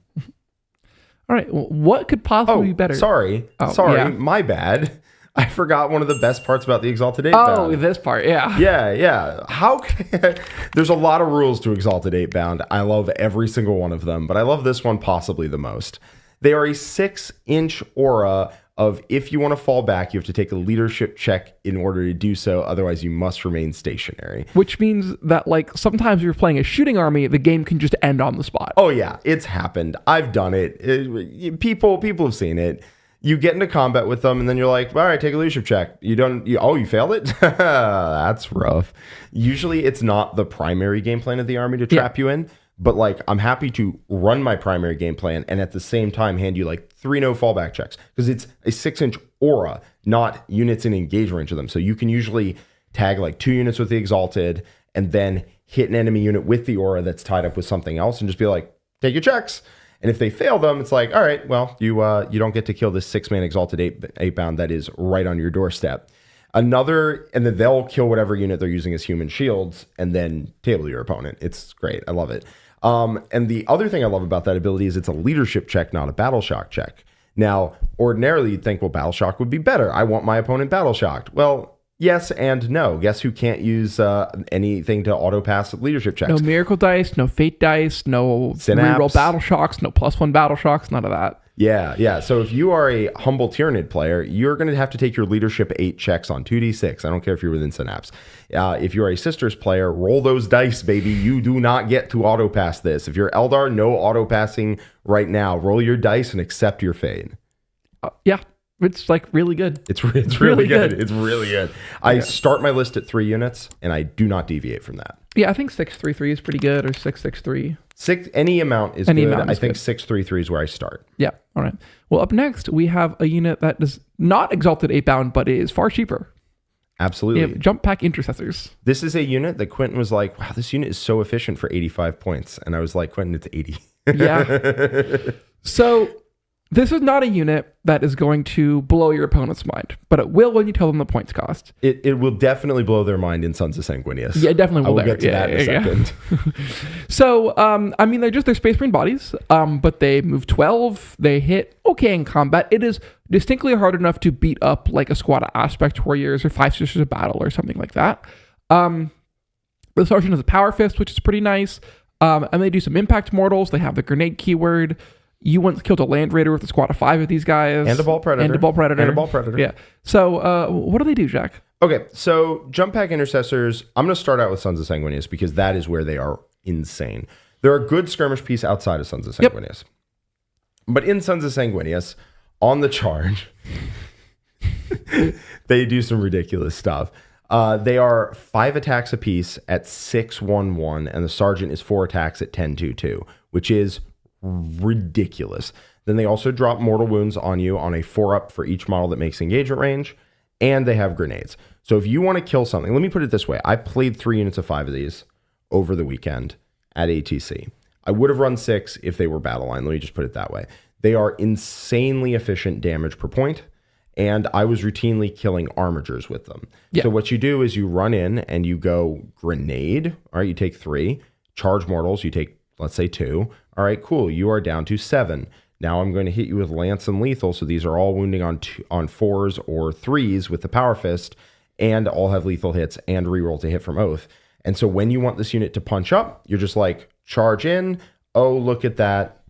All right, well, what could possibly be better? Sorry, my bad. I forgot one of the best parts about the Exalted 8-bound. Oh, this part, yeah. Yeah. There's a lot of rules to Exalted 8-bound. I love every single one of them, but I love this one possibly the most. They are a 6-inch aura of if you want to fall back, you have to take a leadership check in order to do so. Otherwise, you must remain stationary. Which means that, like, sometimes you're playing a shooting army, the game can just end on the spot. Oh, yeah. It's happened. I've done it. People have seen it. You get into combat with them, and then you're like, all right, take a leadership check. You failed it? That's rough. Usually, it's not the primary game plan of the army to trap you in. But, like, I'm happy to run my primary game plan and at the same time hand you, like, 3 no fallback checks. Because it's a 6-inch aura, not units in engage range of them. So you can usually tag, like, 2 units with the Exalted and then hit an enemy unit with the aura that's tied up with something else and just be like, take your checks. And if they fail them, it's like, all right, well, you don't get to kill this 6-man Exalted 8-bound that is right on your doorstep. And then they'll kill whatever unit they're using as human shields and then table your opponent. It's great. I love it. And the other thing I love about that ability is it's a leadership check, not a battle shock check. Now, ordinarily you'd think, well, battle shock would be better. I want my opponent battle shocked. Well, yes and no. Guess who can't use anything to auto pass leadership checks? No miracle dice, no fate dice, no Synapse. reroll battle shocks, no +1 battle shocks, none of that. Yeah. So if you are a humble Tyranid player, you're going to have to take your leadership 8 checks on 2d6. I don't care if you're within Synapse. If you're a Sisters player, roll those dice, baby. You do not get to auto pass this. If you're Eldar, no auto passing right now. Roll your dice and accept your fate. Yeah. It's like really good. It's really good. It's really good. I start my list at 3 units, and I do not deviate from that. Yeah, I think 633 is pretty good, or 663. Any amount is good. I think 633 is where I start. Yeah. All right. Well, up next we have a unit that is not Exalted 8-bound, but is far cheaper. Absolutely. We have Jump Pack Intercessors. This is a unit that Quentin was like, wow, this unit is so efficient for 85 points. And I was like, Quentin, it's 80. Yeah. So this is not a unit that is going to blow your opponent's mind, but it will when you tell them the points cost. It will definitely blow their mind in Sons of Sanguinius. Yeah, it definitely will. I will get to that in a second. So, I mean, they're Space Marine bodies, but they move 12. They hit okay in combat. It is distinctly hard enough to beat up like a squad of Aspect Warriors or 5 Sisters of Battle or something like that. The Sergeant has a Power Fist, which is pretty nice. And they do some Impact Mortals. They have the Grenade keyword. You once killed a Land Raider with a squad of 5 of these guys. And a Ball Predator. Yeah. So what do they do, Jack? Okay, so Jump Pack Intercessors, I'm going to start out with Sons of Sanguinius because that is where they are insane. They're a good skirmish piece outside of Sons of Sanguinius. Yep. But in Sons of Sanguinius, on the charge, they do some ridiculous stuff. They are 5 attacks apiece at 6-1-1, and the Sergeant is 4 attacks at 10-2-2, which is ridiculous. Then they also drop mortal wounds on you on a 4-up for each model that makes engagement range, and they have grenades. So if you want to kill something, let me put it this way. I played 3 units of 5 of these over the weekend at ATC. I would have run 6 if they were battle line. Let me just put it that way. They are insanely efficient damage per point, and I was routinely killing armigers with them. Yeah. So what you do is you run in and you go grenade. All right, you take 3. Charge mortals, you take, let's say, 2. All right, cool. You are down to 7. Now I'm going to hit you with lance and lethal. So these are all wounding on 4s or 3s with the Power Fist, and all have lethal hits and reroll to hit from Oath. And so when you want this unit to punch up, you're just like, charge in. Oh, look at that.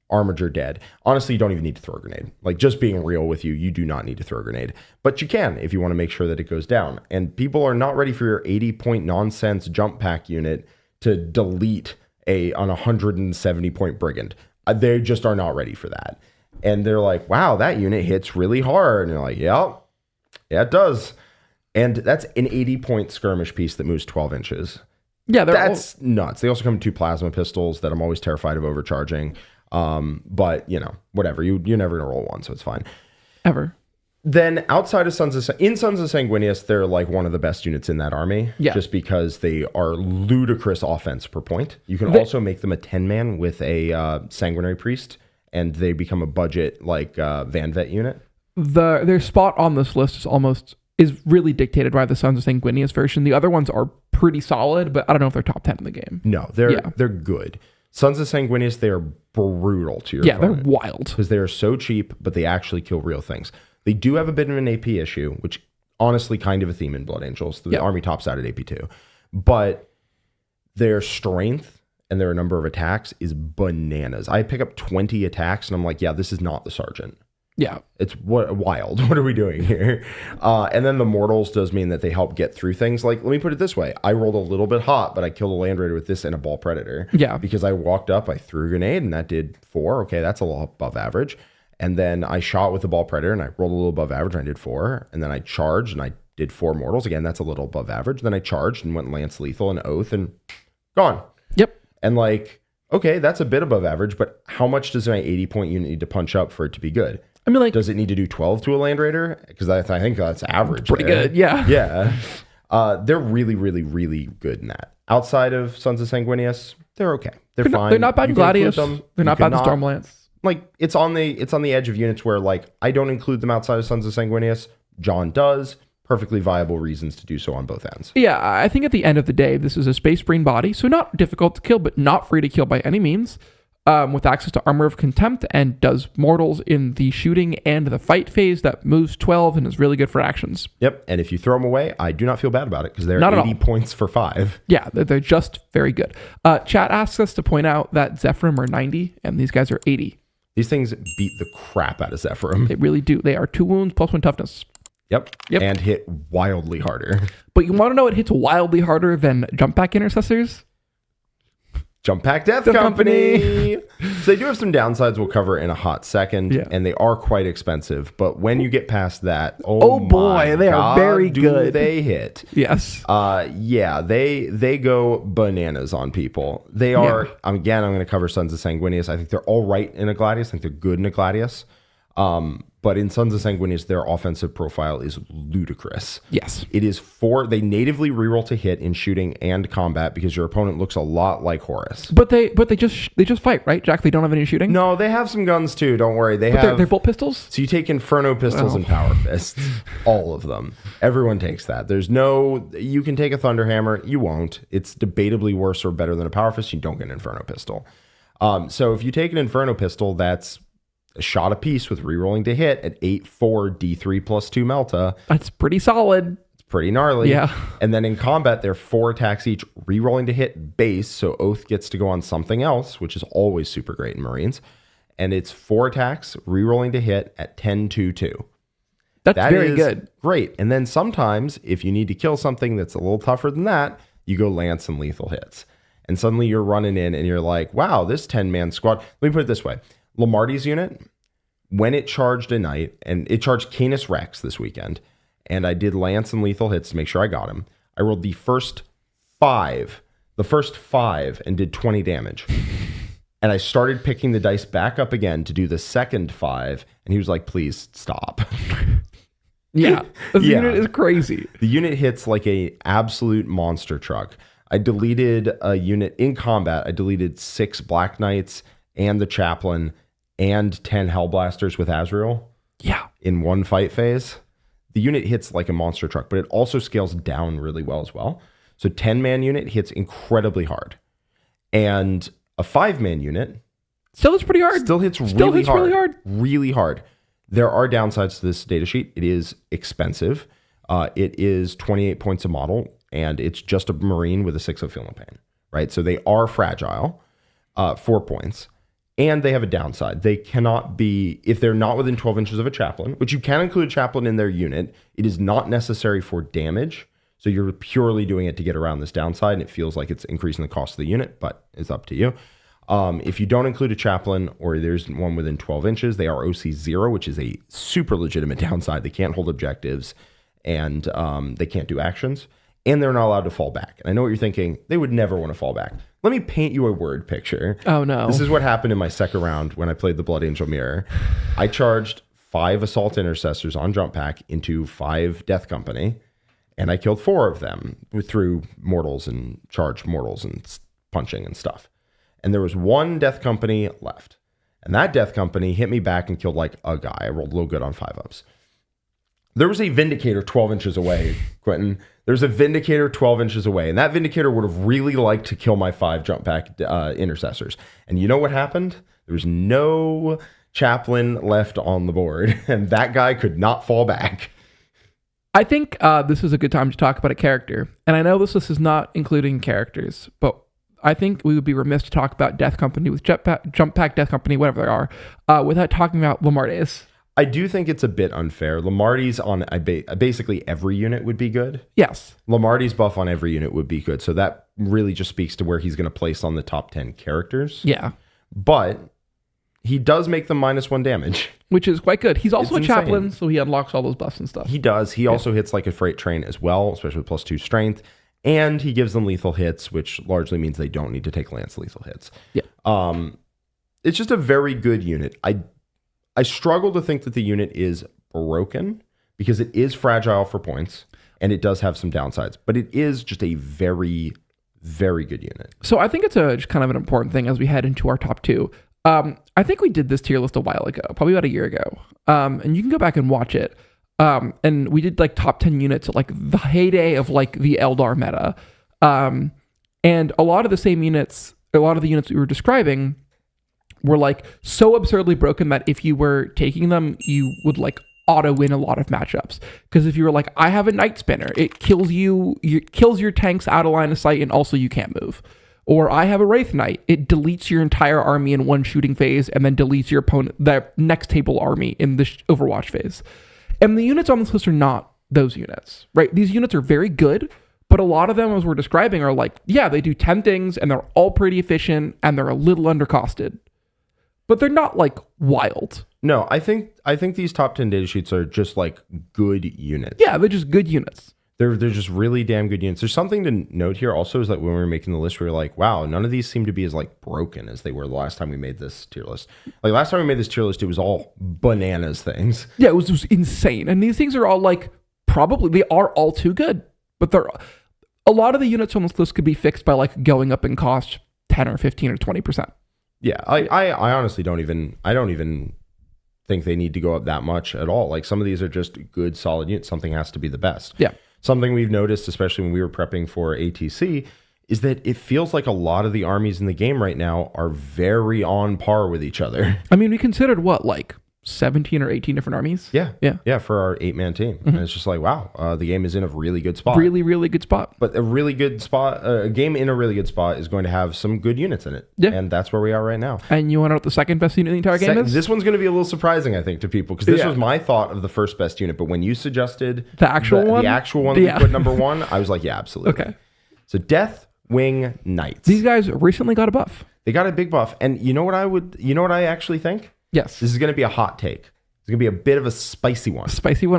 Armiger dead. Honestly, you don't even need to throw a grenade. Like, just being real with you, you do not need to throw a grenade. But you can if you want to make sure that it goes down. And people are not ready for your 80-point nonsense jump pack unit to delete on a 170-point brigand. They just are not ready for that. And they're like, wow, that unit hits really hard. And you're like, yeah, it does. And that's an 80-point skirmish piece that moves 12 inches. Yeah, that's nuts. They also come with 2 plasma pistols that I'm always terrified of overcharging. But whatever. You're never gonna roll one, so it's fine. Ever. Then outside of Sons of Sanguinius, they're like one of the best units in that army. Yeah. Just because they are ludicrous offense per point. You can also make them a 10-man with a sanguinary priest, and they become a budget like Van Vet unit. Their spot on this list is really dictated by the Sons of Sanguinius version. The other ones are pretty solid, but I don't know if they're top 10 in the game. No, they're good. Sons of Sanguinius, they are brutal to your opponent. They're wild. Because they are so cheap, but they actually kill real things. They do have a bit of an AP issue, which honestly kind of a theme in Blood Angels. The army tops out at AP 2. But their strength and their number of attacks is bananas. I pick up 20 attacks and I'm like, yeah, this is not the sergeant. Yeah. It's wild. What are we doing here? And then the mortals does mean that they help get through things. Like, let me put it this way. I rolled a little bit hot, but I killed a land raider with this and a ball predator. Yeah. Because I walked up, I threw a grenade, and that did 4. Okay, that's a little above average. And then I shot with the ball predator, and I rolled a little above average, and I did 4. And then I charged, and I did 4 mortals. Again, that's a little above average. Then I charged and went lance lethal and oath, and gone. Yep. And like, okay, that's a bit above average, but how much does my 80-point unit need to punch up for it to be good? I mean, like, does it need to do 12 to a land raider? Because I think that's average. Pretty good, yeah. Yeah. They're really, really, really good in that. Outside of Sons of Sanguinius, they're okay. They're fine. They're not bad in Gladius. They're not bad in Stormlance. Like, it's on the edge of units where, like, I don't include them outside of Sons of Sanguinius. John does. Perfectly viable reasons to do so on both ends. Yeah, I think at the end of the day, this is a Space Marine body, so not difficult to kill, but not free to kill by any means. With access to Armor of Contempt and does mortals in the shooting and the fight phase that moves 12 and is really good for actions. Yep, and if you throw them away, I do not feel bad about it because they're Not 80 points for 5. Yeah, they're just very good. Chat asks us to point out that Zephyrim are 90 and these guys are 80. These things beat the crap out of Zephyrim. They really do. They are 2 wounds plus 1 toughness. Yep. And hit wildly harder. But you want to know what hits wildly harder than jump pack intercessors? Jump Pack Death Company. So they do have some downsides we'll cover in a hot second, and they are quite expensive. But when you get past that, oh boy, they are very good. They hit. Yes. Yeah, they go bananas on people. They are, again, I'm going to cover Sons of Sanguinius. I think they're all right in a Gladius. I think they're good in a Gladius. But in Sons of Sanguinius, their offensive profile is ludicrous. Yes. It is they natively reroll to hit in shooting and combat because your opponent looks a lot like Horus. But they just fight, right, Jack? They don't have any shooting? No, they have some guns too, don't worry. They're bolt pistols? So you take Inferno pistols and Power Fists. All of them. Everyone takes that. You can take a Thunderhammer, you won't. It's debatably worse or better than a Power Fist, you don't get an Inferno pistol. So if you take an Inferno pistol, that's a shot apiece with rerolling to hit at 8/4 D3 plus 2 Melta. That's pretty solid. It's pretty gnarly. Yeah. And then in combat, they're 4 attacks each, rerolling to hit base, so Oath gets to go on something else, which is always super great in Marines. And it's 4 attacks, rerolling to hit at 10/2/2. That's very good. Great. And then sometimes, if you need to kill something that's a little tougher than that, you go Lance and lethal hits. And suddenly you're running in and you're like, wow, this 10-man squad. Let me put it this way. Lamarty's unit, when it charged a knight, and it charged Canis Rex this weekend, and I did lance and lethal hits to make sure I got him. I rolled the first five and did 20 damage. And I started picking the dice back up again to do the second 5, and he was like, please stop. Yeah. The unit is crazy. The unit hits like a absolute monster truck. I deleted a unit in combat. I deleted 6 Black Knights and the Chaplain and 10 Hellblasters with Azrael. Yeah. In one fight phase. The unit hits like a monster truck, but it also scales down really well as well. So 10-man unit hits incredibly hard. And a 5-man unit still hits pretty hard. Still hits really hard. Really hard. There are downsides to this data sheet. It is expensive. It is 28 points a model, and it's just a Marine with a 6 of Feel No Pain, right? So they are fragile, 4 points. And they have a downside. They cannot be, if they're not within 12 inches of a chaplain, which you can include a chaplain in their unit, it is not necessary for damage. So you're purely doing it to get around this downside, and it feels like it's increasing the cost of the unit, but it's up to you. If you don't include a chaplain or there's one within 12 inches, they are OC 0, which is a super legitimate downside. They can't hold objectives, and they can't do actions, and they're not allowed to fall back. And I know what you're thinking. They would never want to fall back. Let me paint you a word picture. Oh, no. This is what happened in my second round when I played the Blood Angel Mirror. I charged 5 Assault Intercessors on Jump Pack into 5 Death Company, and I killed 4 of them through mortals and charged mortals and punching and stuff. And there was 1 Death Company left. And that Death Company hit me back and killed like a guy. I rolled a little good on 5-ups. There was a Vindicator 12 inches away, Quentin. There's a Vindicator 12 inches away. And that Vindicator would have really liked to kill my 5 Jump Pack Intercessors. And you know what happened? There was no chaplain left on the board. And that guy could not fall back. I think this is a good time to talk about a character. And I know this is not including characters, but I think we would be remiss to talk about Death Company with Jump Pack, Death Company, whatever they are, without talking about Lamardes. I do think it's a bit unfair. Lamardes on basically every unit would be good. Yes. Lamardes buff on every unit would be good. So that really just speaks to where he's going to place on the top 10 characters. Yeah. But he does make them -1 damage. Which is quite good. He's also It's a chaplain, insane. so he unlocks all those buffs and stuff. He does. He also hits like a freight train as well, especially with +2 strength. And he gives them lethal hits, which largely means they don't need to take lance lethal hits. Yeah. It's just a very good unit. I struggle to think that the unit is broken because it is fragile for points and it does have some downsides, but it is just a very, very good unit. So I think it's just kind of an important thing as we head into our top 2. I think we did this tier list a while ago, probably about a year ago. And you can go back and watch it. And we did like top 10 units at like the heyday of like the Eldar meta. And a lot of the units we were describing were like so absurdly broken that if you were taking them, you would like auto win a lot of matchups. Because if you were like, I have a Night Spinner, it kills kills your tanks out of line of sight and also you can't move. Or I have a Wraith Knight, it deletes your entire army in one shooting phase and then deletes your opponent, the next table army in the Overwatch phase. And the units on this list are not those units, right? These units are very good, but a lot of them, as we're describing, are like, yeah, they do 10 things and they're all pretty efficient and they're a little undercosted. But they're not like wild. No, I think these top 10 data sheets are just like good units. Yeah, they're just good units. They're just really damn good units. There's something to note here also is that when we were making the list, we were like, wow, none of these seem to be as like broken as they were the last time we made this tier list. Like last time we made this tier list, it was all bananas things. Yeah, it was insane. And these things are all like, they are all too good. But a lot of the units on this list could be fixed by like going up in cost 10 or 15 or 20%. Yeah, I honestly don't even think they need to go up that much at all. Like some of these are just good, solid units. Something has to be the best. Yeah. Something we've noticed, especially when we were prepping for ATC, is that it feels like a lot of the armies in the game right now are very on par with each other. I mean, we considered what, like 17 or 18 different armies? Yeah, for our 8-man team. Mm-hmm. And it's just like, wow, the game is in a really good spot. Really, really good spot. But a really good spot, a game in a really good spot is going to have some good units in it. Yeah. And that's where we are right now. And you want to know what the second best unit in the entire game is? This one's going to be a little surprising, I think, to people, because this was my thought of the first best unit. But when you suggested the actual one that you put number 1, I was like, yeah, absolutely. Okay. So Deathwing Knights. These guys recently got a buff. They got a big buff. And you know what I actually think? Yes. This is going to be a hot take. It's going to be a bit of a spicy one.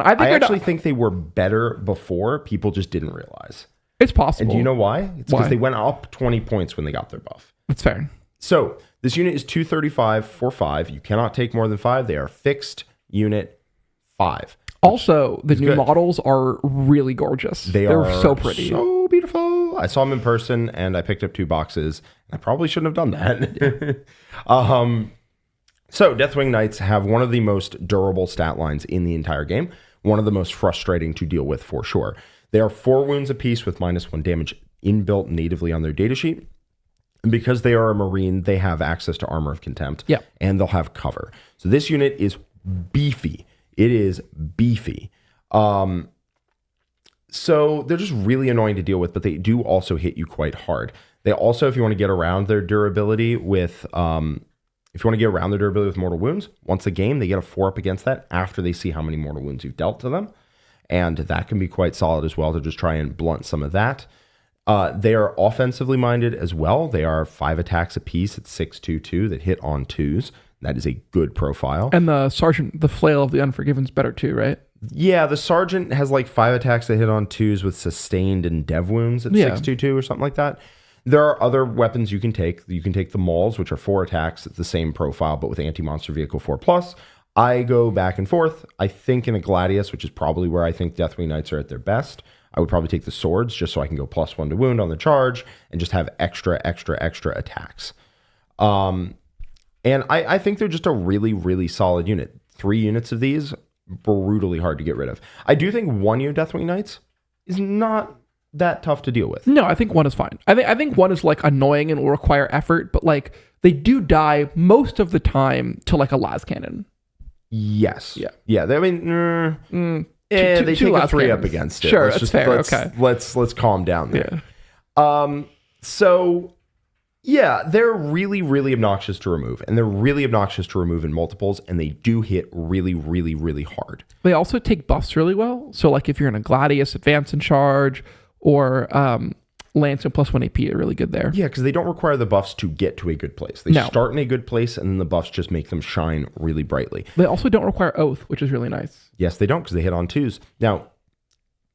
I actually think they were better before. People just didn't realize. It's possible. And do you know why? It's because they went up 20 points when they got their buff. That's fair. So this unit is 235 for 5. You cannot take more than 5. They are fixed unit 5. Also, the new models are really gorgeous. They're so pretty. So beautiful. I saw them in person and I picked up 2 boxes. I probably shouldn't have done that. So Deathwing Knights have one of the most durable stat lines in the entire game. One of the most frustrating to deal with for sure. They are 4 wounds apiece with -1 damage inbuilt natively on their datasheet. And because they are a Marine, they have access to Armor of Contempt. Yeah. And they'll have cover. So this unit is beefy. It is beefy. So they're just really annoying to deal with, but they do also hit you quite hard. They also, if you want to get around their durability with If you want to get around the durability with mortal wounds, once a game, they get a 4 up against that after they see how many mortal wounds you've dealt to them. And that can be quite solid as well to just try and blunt some of that. They are offensively minded as well. They are 5 attacks apiece at 6/2/2 that hit on 2s. That is a good profile. And the Sergeant, the Flail of the Unforgiven's better too, right? Yeah, the Sergeant has like 5 attacks that hit on 2s with sustained and dev wounds at 6/2/2 or something like that. There are other weapons you can take. You can take the Mauls, which are 4 attacks at the same profile, but with anti-monster vehicle 4+. I go back and forth. I think in a Gladius, which is probably where I think Deathwing Knights are at their best, I would probably take the swords just so I can go +1 to wound on the charge and just have extra attacks. And I think they're just a really, really solid unit. 3 units of these, brutally hard to get rid of. I do think 1 unit Deathwing Knights is not that tough to deal with. No, I think 1 is fine. I think 1 is like annoying and will require effort, but like they do die most of the time to like a las cannon. Yes. Yeah. I mean, Two they take a las 3 cannons. up against it. Sure, Let's that's fair. Okay. Let's calm down there. Yeah. So yeah, they're really, really obnoxious to remove, and they're really obnoxious to remove in multiples, and they do hit really, really, really hard. They also take buffs really well. So like if you're in a Gladius, Advance and Charge, or Lance and +1 AP are really good there. Yeah, because they don't require the buffs to get to a good place. They start in a good place, and then the buffs just make them shine really brightly. They also don't require Oath, which is really nice. Yes, they don't, because they hit on 2s. Now,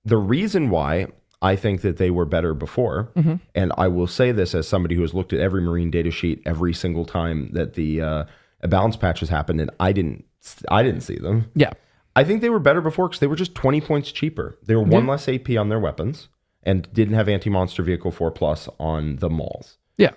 the reason why I think that they were better before, and I will say this as somebody who has looked at every Marine data sheet every single time that the balance patches happened, and I didn't see them. Yeah. I think they were better before because they were just 20 points cheaper. They were 1 less AP on their weapons and didn't have anti-monster vehicle 4+ on the Mauls. Yeah.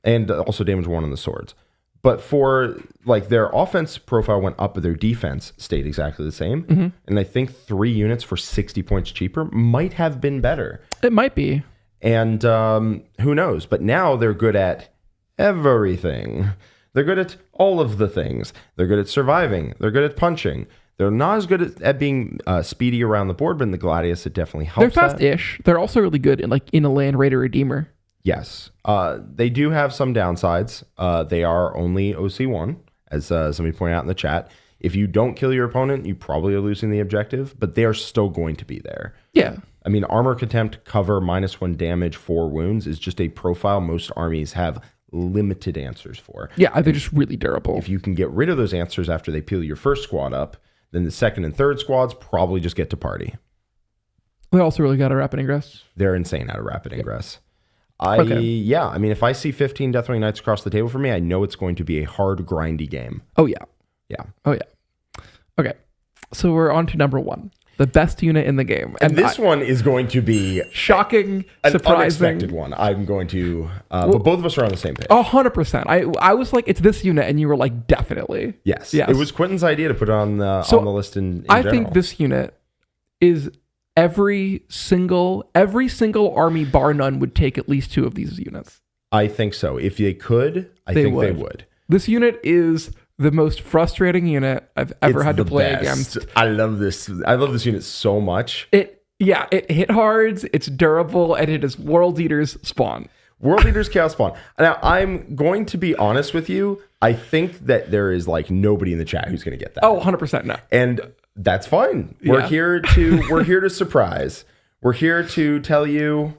And also damage 1 on the swords. But for like their offense profile went up, but their defense stayed exactly the same. And I think 3 units for 60 points cheaper might have been better. It might be. And who knows? But now they're good at everything. They're good at all of the things. They're good at surviving. They're good at punching. They're not as good at being speedy around the board, but in the Gladius, it definitely helps. They're fast-ish. They're also really good in a Land Raider Redeemer. Yes. They do have some downsides. They are only OC1, as somebody pointed out in the chat. If you don't kill your opponent, you probably are losing the objective, but they are still going to be there. Yeah. I mean, armor contempt, cover, -1 damage, 4 wounds is just a profile most armies have limited answers for. Yeah, they're just really durable. If you can get rid of those answers after they peel your first squad up, then the second and third squads probably just get to party. They're also really good at Rapid Ingress. They're insane out of Rapid Ingress. Okay. I mean, if I see 15 Deathwing Knights across the table for me, I know it's going to be a hard, grindy game. Oh, yeah. Yeah. Oh, yeah. Okay. So we're on to number 1. The best unit in the game. And this one is going to be shocking, an surprising. unexpected one. I'm going to, but both of us are on the same page. 100%. I was like, it's this unit, and you were like, definitely. Yes. It was Quentin's idea to put it on the list in I general. think this unit is every single army bar none would take at least 2 of these units. I think so. If they could, I think they would. This unit is the most frustrating unit I've ever had to play against. I love this. I love this unit so much. It hit hards, it's durable, and it is World Eater's spawn. World Eater's Chaos Spawn. Now, I'm going to be honest with you. I think that there is like nobody in the chat who's going to get that. Oh, 100% no. And that's fine. We're here to surprise. We're here to tell you,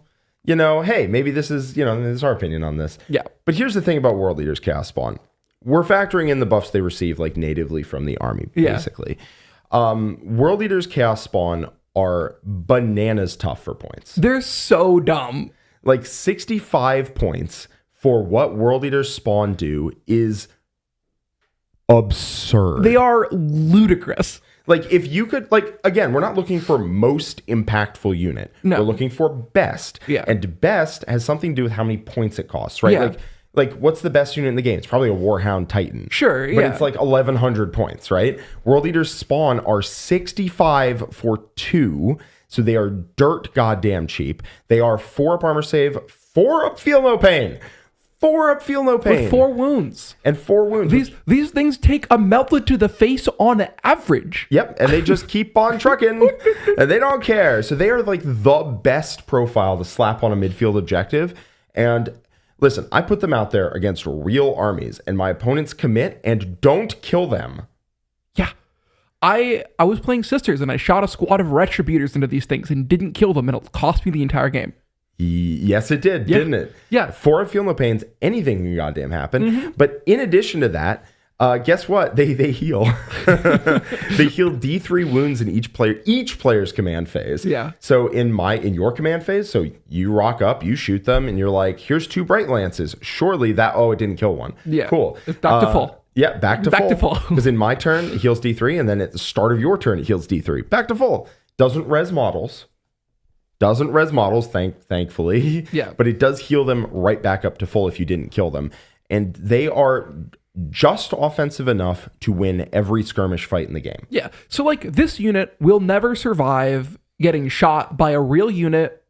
hey, maybe this is our opinion on this. Yeah. But here's the thing about World Eater's Chaos Spawn. We're factoring in the buffs they receive like natively from the army, basically. World Eater's Chaos Spawn are bananas tough for points. They're so dumb. Like 65 points for what World Eater's Spawn do is absurd. They are ludicrous. Like if you could, like, again, we're not looking for most impactful unit. No. We're looking for best. Yeah. And best has something to do with how many points it costs, right? Yeah. Like what's the best unit in the game? It's probably a Warhound Titan. Sure, But yeah. it's like 1,100 points, right? World Eater's Spawn are 65 for 2, so they are dirt goddamn cheap. They are 4 up armor save, 4 up feel no pain. 4 up feel no pain. With 4 wounds. And 4 wounds. These things take a melted to the face on average. Yep, and they just keep on trucking, and they don't care. So they are like the best profile to slap on a midfield objective. And Listen, I put them out there against real armies, and my opponents commit and don't kill them. Yeah. I was playing Sisters, and I shot a squad of Retributors into these things and didn't kill them, and it cost me the entire game. Yes, it did, didn't it? Yeah. 4 Feel No Pains, anything can goddamn happen. But in addition to that, guess what? They heal. They heal D3 wounds in each player's command phase. Yeah. So in your command phase, so you rock up, you shoot them, and you're like, here's 2 Bright Lances. Surely it didn't kill one. Yeah. Cool. It's back to full. Yeah, back to full. full. Because in my turn, it heals D3, and then at the start of your turn, it heals D3. Back to full. Doesn't res models, thankfully. Yeah. But it does heal them right back up to full if you didn't kill them. And they are just offensive enough to win every skirmish fight in the game. Yeah. So like this unit will never survive getting shot by a real unit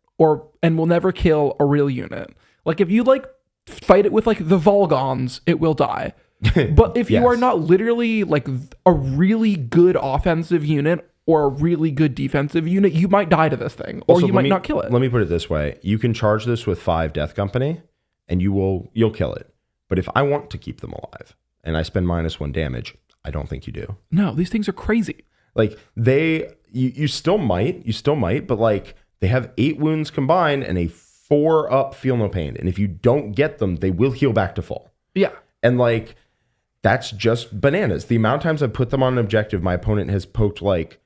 and will never kill a real unit. Like if you like fight it with like the Volgons, it will die. But if you Yes. are not literally like a really good offensive unit or a really good defensive unit, you might die to this thing, or Also, you might not kill it. Let me put it this way. You can charge this with 5 Death Company, and you'll kill it. But if I want to keep them alive, and I spend -1 damage, I don't think you do. No, these things are crazy. Like you still might, but like they have 8 wounds combined and a 4 up Feel No Pain. And if you don't get them, they will heal back to full. Yeah. And like, that's just bananas. The amount of times I put them on an objective, my opponent has poked like,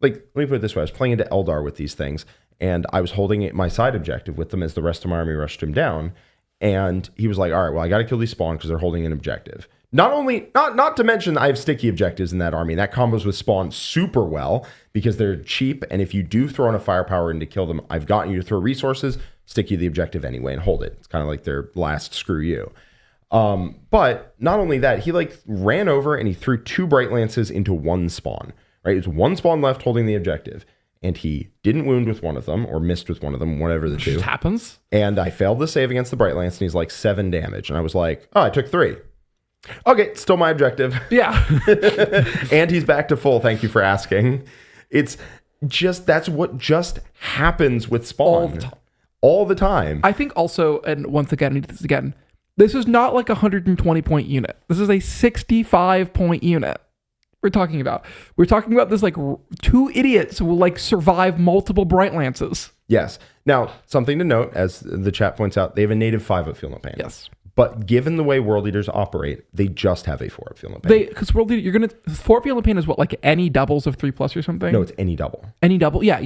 let me put it this way. I was playing into Eldar with these things, and I was holding my side objective with them as the rest of my army rushed him down. And he was like, all right, well, I got to kill these spawn because they're holding an objective. Not to mention I have sticky objectives in that army. That combos with spawn super well because they're cheap. And if you do throw in a firepower in to kill them, I've gotten you to throw resources, stick you the objective anyway, and hold it. It's kind of like their last screw you. But not only that, he like ran over and he threw 2 Bright Lances into 1 spawn, right? It's 1 spawn left holding the objective. And he didn't wound with one of them or missed with one of them, whatever the two. It happens. And I failed the save against the Bright Lance, and he's like 7 damage. And I was like, oh, I took 3. Okay, still my objective. Yeah. And he's back to full. Thank you for asking. It's just, that's what just happens with Spawn. All the time. I think also, and once again, I need this again, this is not like a 120-point unit. This is a 65-point unit. We're talking about this like 2 idiots who will like survive multiple Bright Lances. Yes. Now, something to note, as the chat points out, they have a native 5-up Feel No Pain. Yes. But given the way World Eaters operate, they just have a 4-up Feel No Pain. Because World Eater, you're gonna 4 Feel No Pain is what, like any doubles of 3+ or something? No, it's any double. Any double. Yeah.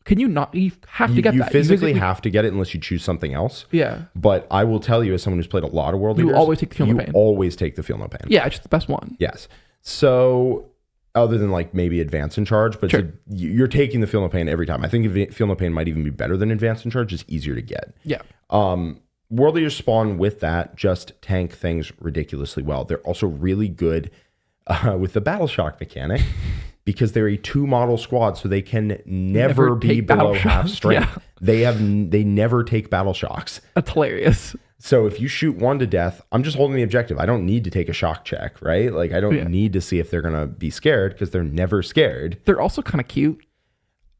Can you not? You have to get You that. physically have to get it unless you choose something else. Yeah. But I will tell you, as someone who's played a lot of World Eaters, always take the Feel No Pain. You always take the Feel No Pain. Yeah, it's just the best one. Yes. So, other than like maybe Advance in Charge, but Sure. you're taking the Feel No Pain every time. I think Feel No Pain might even be better than Advance in Charge. It's easier to get. Yeah. World Eaters spawn with that just tank things ridiculously well. They're also really good with the Battle Shock mechanic because they're a 2-model squad, so they can never be take below battle half shocks. strength. Yeah. They never take Battle Shocks. That's hilarious. So if you shoot 1 to death, I'm just holding the objective. I don't need to take a shock check, right? Like I don't need to see if they're gonna be scared because they're never scared. They're also kind of cute.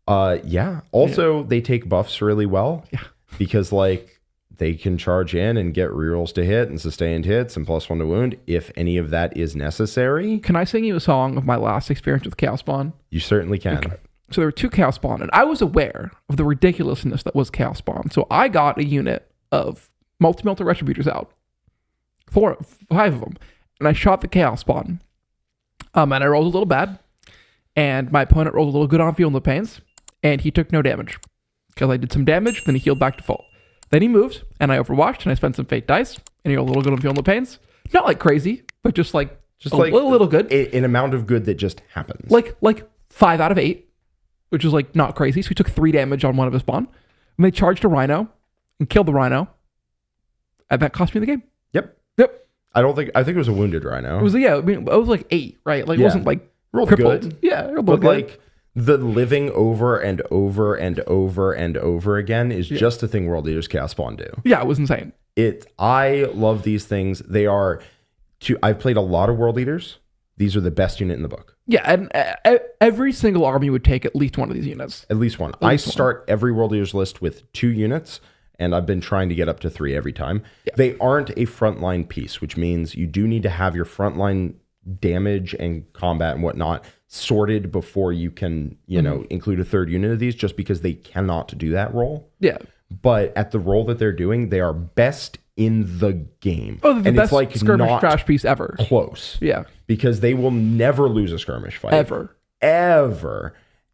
Yeah. Also, they take buffs really well. Yeah. Because like they can charge in and get rerolls to hit and sustained hits and +1 to wound if any of that is necessary. Can I sing you a song of my last experience with Chaos Spawn? You certainly can. Okay. So there were 2 Chaos Spawn, and I was aware of the ridiculousness that was Chaos Spawn. So I got a unit of multi-melter Retributors out. 5 of them. And I shot the Chaos Spawn. And I rolled a little bad. And my opponent rolled a little good on Feel No Pains. And he took no damage. Because I did some damage, then he healed back to full. Then he moved, and I overwatched, and I spent some fate dice. And he rolled a little good on Feel No Pains. Not like crazy, but just like a little good. An amount of good that just happens. Like 5 out of 8. Which is like not crazy. So he took 3 damage on one of his spawn. And they charged a Rhino and killed the Rhino. And that cost me the game. Yep. I think it was a wounded Rhino. It was it was like 8, right? Like it wasn't like rolled crippled. good. Yeah, rolled But good. like the living over and over and over and over again is just a thing World Eaters Chaos Spawn do. Yeah, it was insane. I love these things. They are I've played a lot of World Eaters. These are the best unit in the book. Yeah, and every single army would take at least one of these units. At least one. I start every World Eaters list with 2 units, and I've been trying to get up to 3 every time. Yeah. They aren't a frontline piece, which means you do need to have your frontline damage and combat and whatnot sorted before you can, you know, include a third unit of these, just because they cannot do that role. Yeah. But at the role that they're doing, they are best in the game. Oh, the and best it's like skirmish not trash piece ever. close. Yeah. Because they will never lose a skirmish fight. Ever.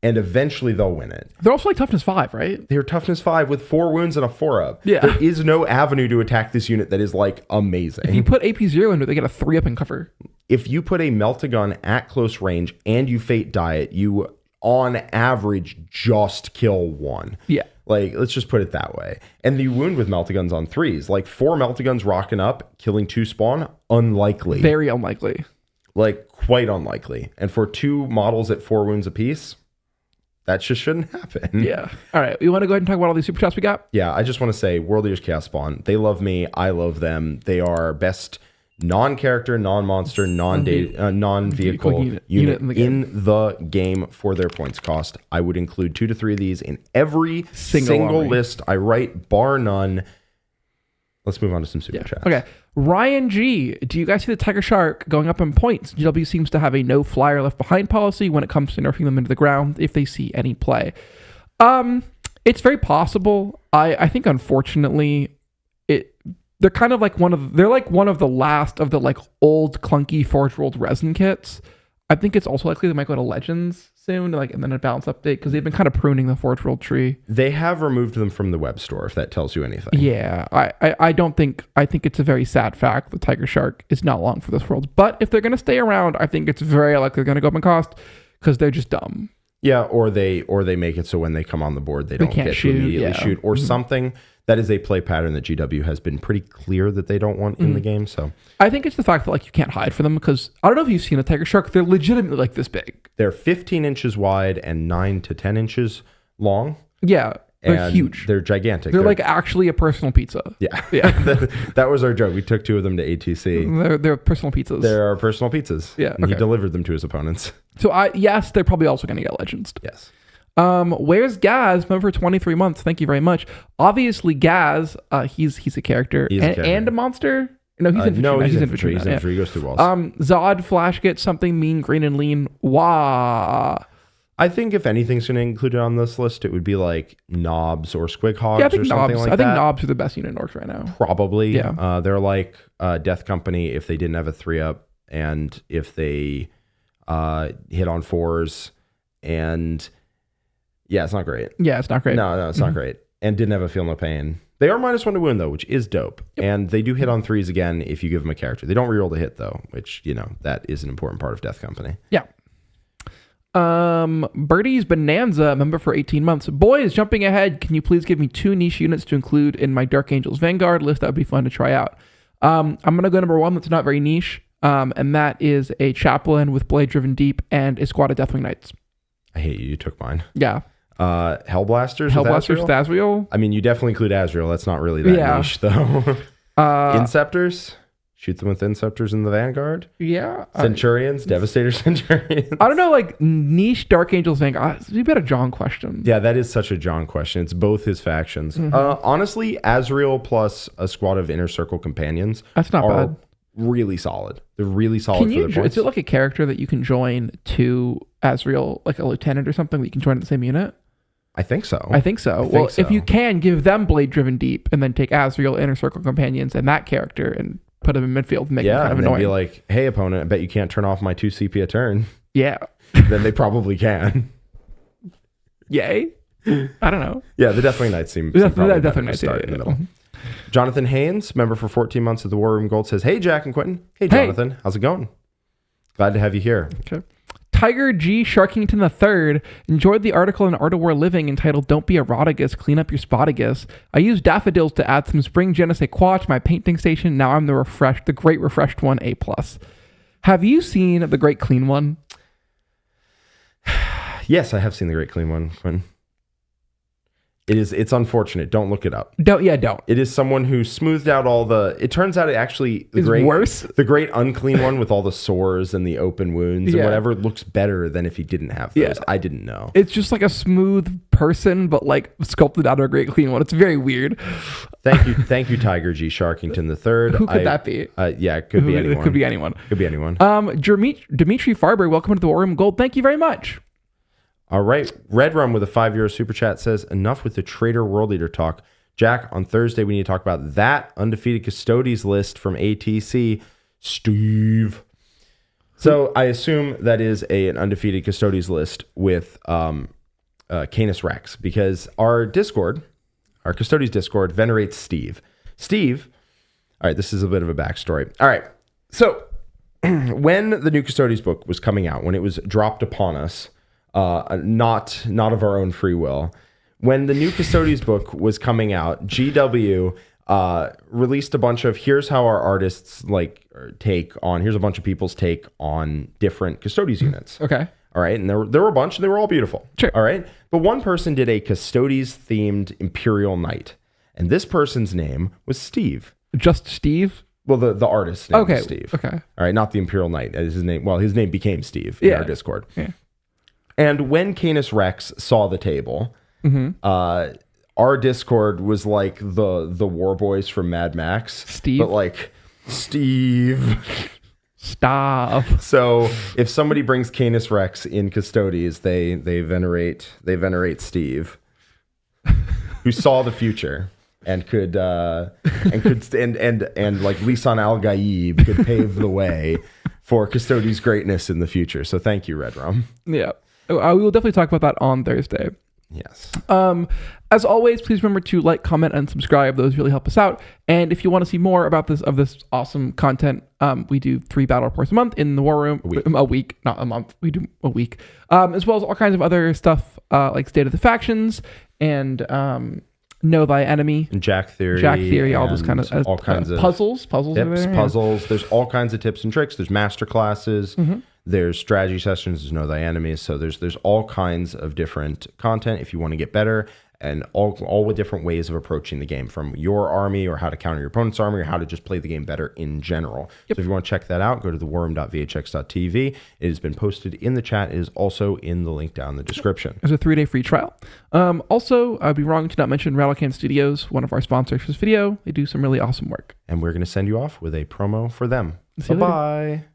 And eventually they'll win it. They're also like toughness 5, right? They're toughness 5 with 4 wounds and a 4-up. Yeah. There is no avenue to attack this unit that is like amazing. If you put AP 0 into it, they get a 3-up and cover. If you put a Meltagun at close range and you Fate Diet, you on average just kill 1. Yeah. Like, let's just put it that way. And you wound with Meltaguns on 3s. Like 4 Meltaguns rocking up, killing 2 spawn, unlikely. Very unlikely. Like quite unlikely. And for 2 models at 4 wounds apiece, that just shouldn't happen. Yeah. All right. You want to go ahead and talk about all these super chats we got? Yeah, I just want to say World Eaters Chaos Spawn, they love me. I love them. They are best non-character, non-monster, non-vehicle unit in the game for their points cost. I would include 2 to 3 of these in every single list I write, bar none. Let's move on to some super chats. Okay. Ryan G, do you guys see the Tiger Shark going up in points? GW seems to have a no flyer left behind policy when it comes to nerfing them into the ground if they see any play. It's very possible. I think unfortunately they're kind of like one of the last of the like old clunky Forge World resin kits. I think it's also likely they might go to Legends soon, like, and then a balance update, because they've been kind of pruning the Forge World tree. They have removed them from the web store, if that tells you anything. Yeah, I think it's a very sad fact that Tiger Shark is not long for this world. But if they're going to stay around, I think it's very likely they're going to go up in cost because they're just dumb. Yeah, or they make it so when they come on the board, they don't get to immediately shoot, or something. That is a play pattern that GW has been pretty clear that they don't want in the game. So I think it's the fact that like you can't hide from them, because I don't know if you've seen a Tiger Shark. They're legitimately like this big. They're 15 inches wide and 9 to 10 inches long. Yeah, they're huge. They're gigantic. They're like actually a personal pizza. Yeah. Yeah. That was our joke. We took 2 of them to ATC. They're personal pizzas. They're our personal pizzas. Yeah. And he delivered them to his opponents. So yes, they're probably also going to get Legends. Yes. Where's Gaz? Member for 23 months. Thank you very much. Obviously, Gaz, he's a character. And a monster. No, he's infantry. No, he's infantry. He's infantry. He goes through walls. Zod, Flash gets something mean, green and lean. Wah. I think if anything's going to include it on this list, it would be like Knobs or Squig Hogs I think or something like that. I think Knobs are the best unit in Orcs right now. Probably. Yeah. They're like Death Company if they didn't have a 3-up and if they hit on 4s and... Yeah, it's not great. Yeah, it's not great. No, it's not great. And didn't have a feel no pain. They are -1 to wound though, which is dope. Yep. And they do hit on 3s again if you give them a character. They don't reroll the hit though, which, you know, that is an important part of Death Company. Yeah. Birdie's Bonanza, member for 18 months. Boys, jumping ahead, can you please give me 2 niche units to include in my Dark Angels Vanguard list? That would be fun to try out. I'm going to go number 1 that's not very niche, and that is a Chaplain with Blade Driven Deep and a squad of Deathwing Knights. I hate you. You took mine. Yeah. Hellblasters with Azrael? I mean, you definitely include Azrael. That's not really that niche, though. Inceptors? Shoot them with Inceptors in the Vanguard? Yeah. Centurions? Devastator Centurions? I don't know, like, niche Dark Angels Vanguard. You bet a John question. Yeah, that is such a John question. It's both his factions. Honestly, Azrael plus a squad of Inner Circle companions That's not bad. Really solid. They're really solid for their points. Is it like a character that you can join to Azrael, like a lieutenant or something that you can join in the same unit? I think so. Well, if you can, give them Blade Driven Deep and then take Azrael, Inner Circle companions, and that character and put him in midfield and make him kind of annoying. Be like, hey, opponent, I bet you can't turn off my 2 CP a turn. Yeah. Then they probably can. Yay? I don't know. Yeah, the Deathwing Knights seem Deathwing Knights start in the middle. Jonathan Haynes, member for 14 months at the War Room Gold, says, hey, Jack and Quentin. Hey, Jonathan. How's it going? Glad to have you here. Okay. Tiger G. Sharkington III enjoyed the article in Art of War Living entitled Don't Be a Rotigus, Clean Up Your Spotigus. I used daffodils to add some spring je ne sais quoi to my painting station. Now I'm the great refreshed one, A+. Have you seen the great clean one? Yes, I have seen the great clean one, Quinn. It's unfortunate. Don't look it up. Don't. It is someone who smoothed out all the. It turns out it actually Is worse? The great unclean one with all the sores and the open wounds and Yeah. whatever looks better than if he didn't have those. Yeah. I didn't know. It's just like a smooth person, but like sculpted out of a great clean one. It's very weird. Thank you, Tiger G. Sharkington III. Who could that be? Yeah, it could be anyone. It could be anyone. Could be anyone. Dimitri Farber, welcome to the War Room Gold. Thank you very much. All right. Red Rum with a €5 super chat says, enough with the traitor world leader talk. Jack, on Thursday, we need to talk about that undefeated Custodes list from ATC. Steve. So I assume that is an undefeated Custodes list with Canis Rex, because our Custodes Discord venerates Steve. Steve, all right, this is a bit of a backstory. All right. So when the new Custodes book was coming out, when it was dropped upon us, not of our own free will. When the new Custodes book was coming out, GW released a bunch of here's how our artists here's a bunch of people's take on different Custodes units. Okay. All right, and there were a bunch, and they were all beautiful. Sure. All right, but one person did a Custodes themed Imperial Knight, and this person's name was Steve. Just Steve? Well, the artist's name Okay. was Steve. Okay. All right, not the Imperial Knight. His name became Steve in our Discord. Yeah. And when Canis Rex saw the table, our Discord was like the war boys from Mad Max. Steve? But like, Steve. Stop. So if somebody brings Canis Rex in Custodes, they venerate Steve, who saw the future and could like Lisan Al Gaib could pave the way for Custodes' greatness in the future. So thank you, Red Rum. Yeah. We will definitely talk about that on Thursday. Yes. As always, please remember to like, comment, and subscribe. Those really help us out. And if you want to see more about this awesome content, we do 3 battle reports a month in the War Room. A week, not a month. We do a week. As well as all kinds of other stuff like State of the Factions and Know Thy Enemy. And Jack Theory. All those kind of all kinds of puzzles. Tips, puzzles. There's all kinds of tips and tricks. There's master classes. There's strategy sessions. There's Know Thy Enemies. So there's all kinds of different content if you want to get better, and all with different ways of approaching the game, from your army or how to counter your opponent's army or how to just play the game better in general. So if you want to check that out, go to thewarroom.vhx.tv. It has been posted in the chat. It is also in the link down in the description. There's a 3-day free trial. Also, I'd be wrong to not mention Rattlecan Studios, one of our sponsors for this video. They do some really awesome work. And we're going to send you off with a promo for them. See you later. Bye-bye.